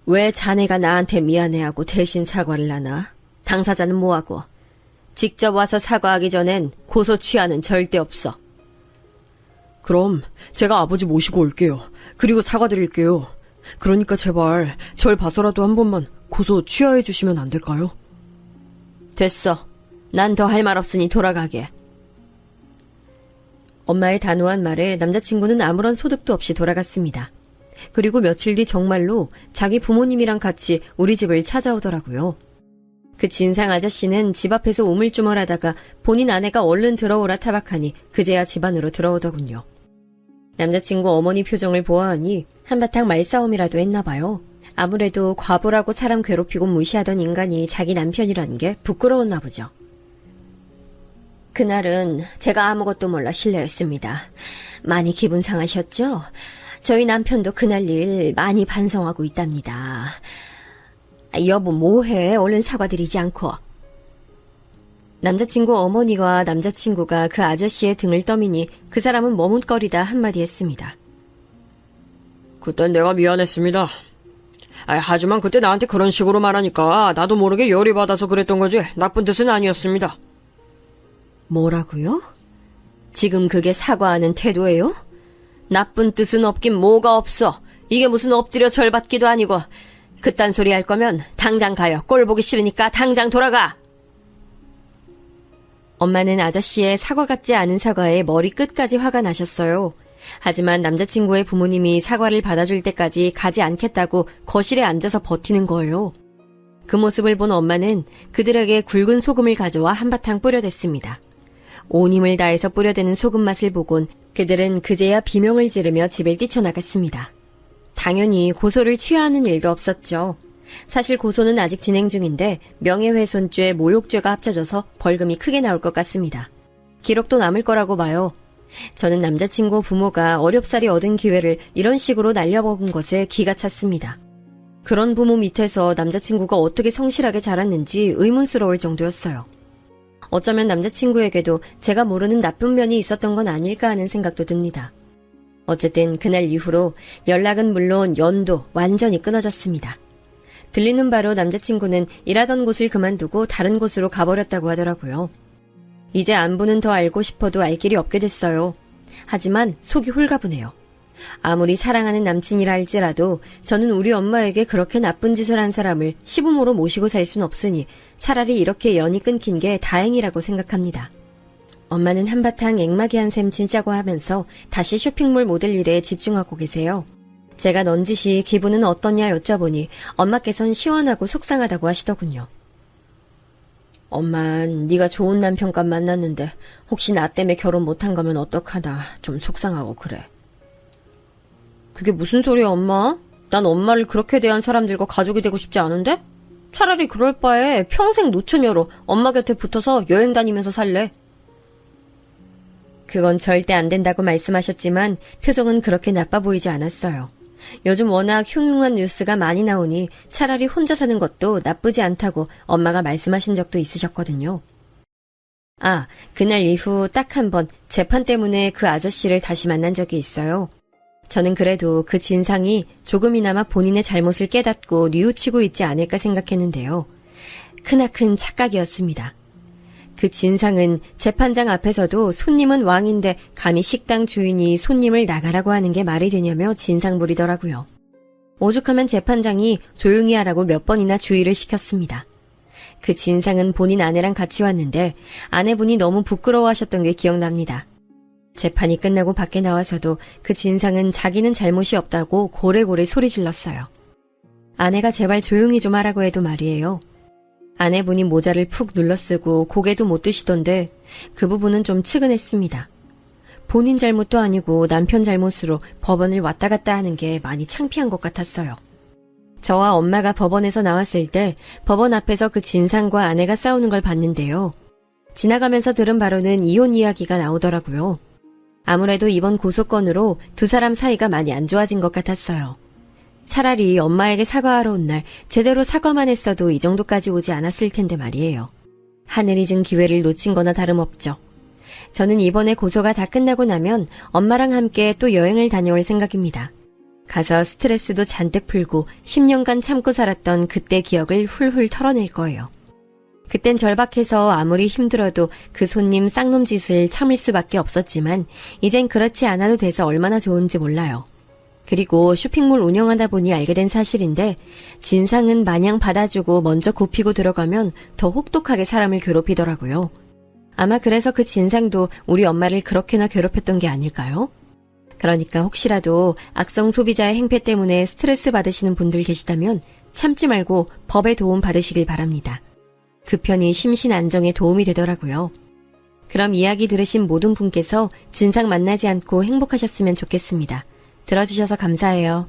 왜 자네가 나한테 미안해하고 대신 사과를 하나? 당사자는 뭐하고? 직접 와서 사과하기 전엔 고소 취하는 절대 없어. 그럼 제가 아버지 모시고 올게요. 그리고 사과드릴게요. 그러니까 제발 절 봐서라도 한 번만 고소 취하해 주시면 안 될까요? 됐어. 난 더 할 말 없으니 돌아가게. 엄마의 단호한 말에 남자친구는 아무런 소득도 없이 돌아갔습니다. 그리고 며칠 뒤 정말로 자기 부모님이랑 같이 우리 집을 찾아오더라고요. 그 진상 아저씨는 집 앞에서 우물쭈물하다가 본인 아내가 얼른 들어오라 타박하니 그제야 집 안으로 들어오더군요. 남자친구 어머니 표정을 보아하니 한바탕 말싸움이라도 했나 봐요. 아무래도 과부라고 사람 괴롭히고 무시하던 인간이 자기 남편이라는 게 부끄러웠나 보죠. 그날은 제가 아무것도 몰라 실례했습니다. 많이 기분 상하셨죠? 저희 남편도 그날 일 많이 반성하고 있답니다. 여보 뭐해? 얼른 사과드리지 않고. 남자친구 어머니와 남자친구가 그 아저씨의 등을 떠미니 그 사람은 머뭇거리다 한마디 했습니다. 그땐 내가 미안했습니다. 하지만 그때 나한테 그런 식으로 말하니까 나도 모르게 열이 받아서 그랬던 거지 나쁜 뜻은 아니었습니다. 뭐라고요? 지금 그게 사과하는 태도예요? 나쁜 뜻은 없긴 뭐가 없어. 이게 무슨 엎드려 절받기도 아니고. 그딴 소리 할 거면 당장 가요. 꼴 보기 싫으니까 당장 돌아가. 엄마는 아저씨의 사과 같지 않은 사과에 머리 끝까지 화가 나셨어요. 하지만 남자친구의 부모님이 사과를 받아줄 때까지 가지 않겠다고 거실에 앉아서 버티는 거예요. 그 모습을 본 엄마는 그들에게 굵은 소금을 가져와 한바탕 뿌려댔습니다. 온 힘을 다해서 뿌려대는 소금 맛을 보곤 그들은 그제야 비명을 지르며 집을 뛰쳐나갔습니다. 당연히 고소를 취하하는 일도 없었죠. 사실 고소는 아직 진행 중인데 명예훼손죄, 모욕죄가 합쳐져서 벌금이 크게 나올 것 같습니다. 기록도 남을 거라고 봐요. 저는 남자친구 부모가 어렵사리 얻은 기회를 이런 식으로 날려먹은 것에 기가 찼습니다. 그런 부모 밑에서 남자친구가 어떻게 성실하게 자랐는지 의문스러울 정도였어요. 어쩌면 남자친구에게도 제가 모르는 나쁜 면이 있었던 건 아닐까 하는 생각도 듭니다. 어쨌든 그날 이후로 연락은 물론 연도 완전히 끊어졌습니다. 들리는 바로 남자친구는 일하던 곳을 그만두고 다른 곳으로 가버렸다고 하더라고요. 이제 안부는 더 알고 싶어도 알 길이 없게 됐어요. 하지만 속이 홀가분해요. 아무리 사랑하는 남친이라 할지라도 저는 우리 엄마에게 그렇게 나쁜 짓을 한 사람을 시부모로 모시고 살 순 없으니 차라리 이렇게 연이 끊긴 게 다행이라고 생각합니다. 엄마는 한바탕 앵마기한 셈 진짜고 하면서 다시 쇼핑몰 모델 일에 집중하고 계세요. 제가 넌지시 기분은 어떠냐 여쭤보니 엄마께선 시원하고 속상하다고 하시더군요. 엄마, 네가 좋은 남편감 만났는데 혹시 나 때문에 결혼 못한 거면 어떡하나 좀 속상하고 그래. 그게 무슨 소리야 엄마? 난 엄마를 그렇게 대한 사람들과 가족이 되고 싶지 않은데? 차라리 그럴 바에 평생 노처녀로 엄마 곁에 붙어서 여행 다니면서 살래. 그건 절대 안 된다고 말씀하셨지만 표정은 그렇게 나빠 보이지 않았어요. 요즘 워낙 흉흉한 뉴스가 많이 나오니 차라리 혼자 사는 것도 나쁘지 않다고 엄마가 말씀하신 적도 있으셨거든요. 아, 그날 이후 딱 한 번 재판 때문에 그 아저씨를 다시 만난 적이 있어요. 저는 그래도 그 진상이 조금이나마 본인의 잘못을 깨닫고 뉘우치고 있지 않을까 생각했는데요. 크나큰 착각이었습니다. 그 진상은 재판장 앞에서도 손님은 왕인데 감히 식당 주인이 손님을 나가라고 하는 게 말이 되냐며 진상 부리더라고요. 오죽하면 재판장이 조용히 하라고 몇 번이나 주의를 시켰습니다. 그 진상은 본인 아내랑 같이 왔는데 아내분이 너무 부끄러워하셨던 게 기억납니다. 재판이 끝나고 밖에 나와서도 그 진상은 자기는 잘못이 없다고 고래고래 소리 질렀어요. 아내가 제발 조용히 좀 하라고 해도 말이에요. 아내분이 모자를 푹 눌러쓰고 고개도 못 드시던데 그 부분은 좀 측은했습니다. 본인 잘못도 아니고 남편 잘못으로 법원을 왔다 갔다 하는 게 많이 창피한 것 같았어요. 저와 엄마가 법원에서 나왔을 때 법원 앞에서 그 진상과 아내가 싸우는 걸 봤는데요. 지나가면서 들은 바로는 이혼 이야기가 나오더라고요. 아무래도 이번 고소건으로 두 사람 사이가 많이 안 좋아진 것 같았어요. 차라리 엄마에게 사과하러 온 날 제대로 사과만 했어도 이 정도까지 오지 않았을 텐데 말이에요. 하늘이 준 기회를 놓친 거나 다름없죠. 저는 이번에 고소가 다 끝나고 나면 엄마랑 함께 또 여행을 다녀올 생각입니다. 가서 스트레스도 잔뜩 풀고 10년간 참고 살았던 그때 기억을 훌훌 털어낼 거예요. 그땐 절박해서 아무리 힘들어도 그 손님 쌍놈 짓을 참을 수밖에 없었지만 이젠 그렇지 않아도 돼서 얼마나 좋은지 몰라요. 그리고 쇼핑몰 운영하다 보니 알게 된 사실인데 진상은 마냥 받아주고 먼저 굽히고 들어가면 더 혹독하게 사람을 괴롭히더라고요. 아마 그래서 그 진상도 우리 엄마를 그렇게나 괴롭혔던 게 아닐까요? 그러니까 혹시라도 악성 소비자의 행패 때문에 스트레스 받으시는 분들 계시다면 참지 말고 법의 도움 받으시길 바랍니다. 그 편이 심신 안정에 도움이 되더라고요. 그럼 이야기 들으신 모든 분께서 진상 만나지 않고 행복하셨으면 좋겠습니다. 들어주셔서 감사해요.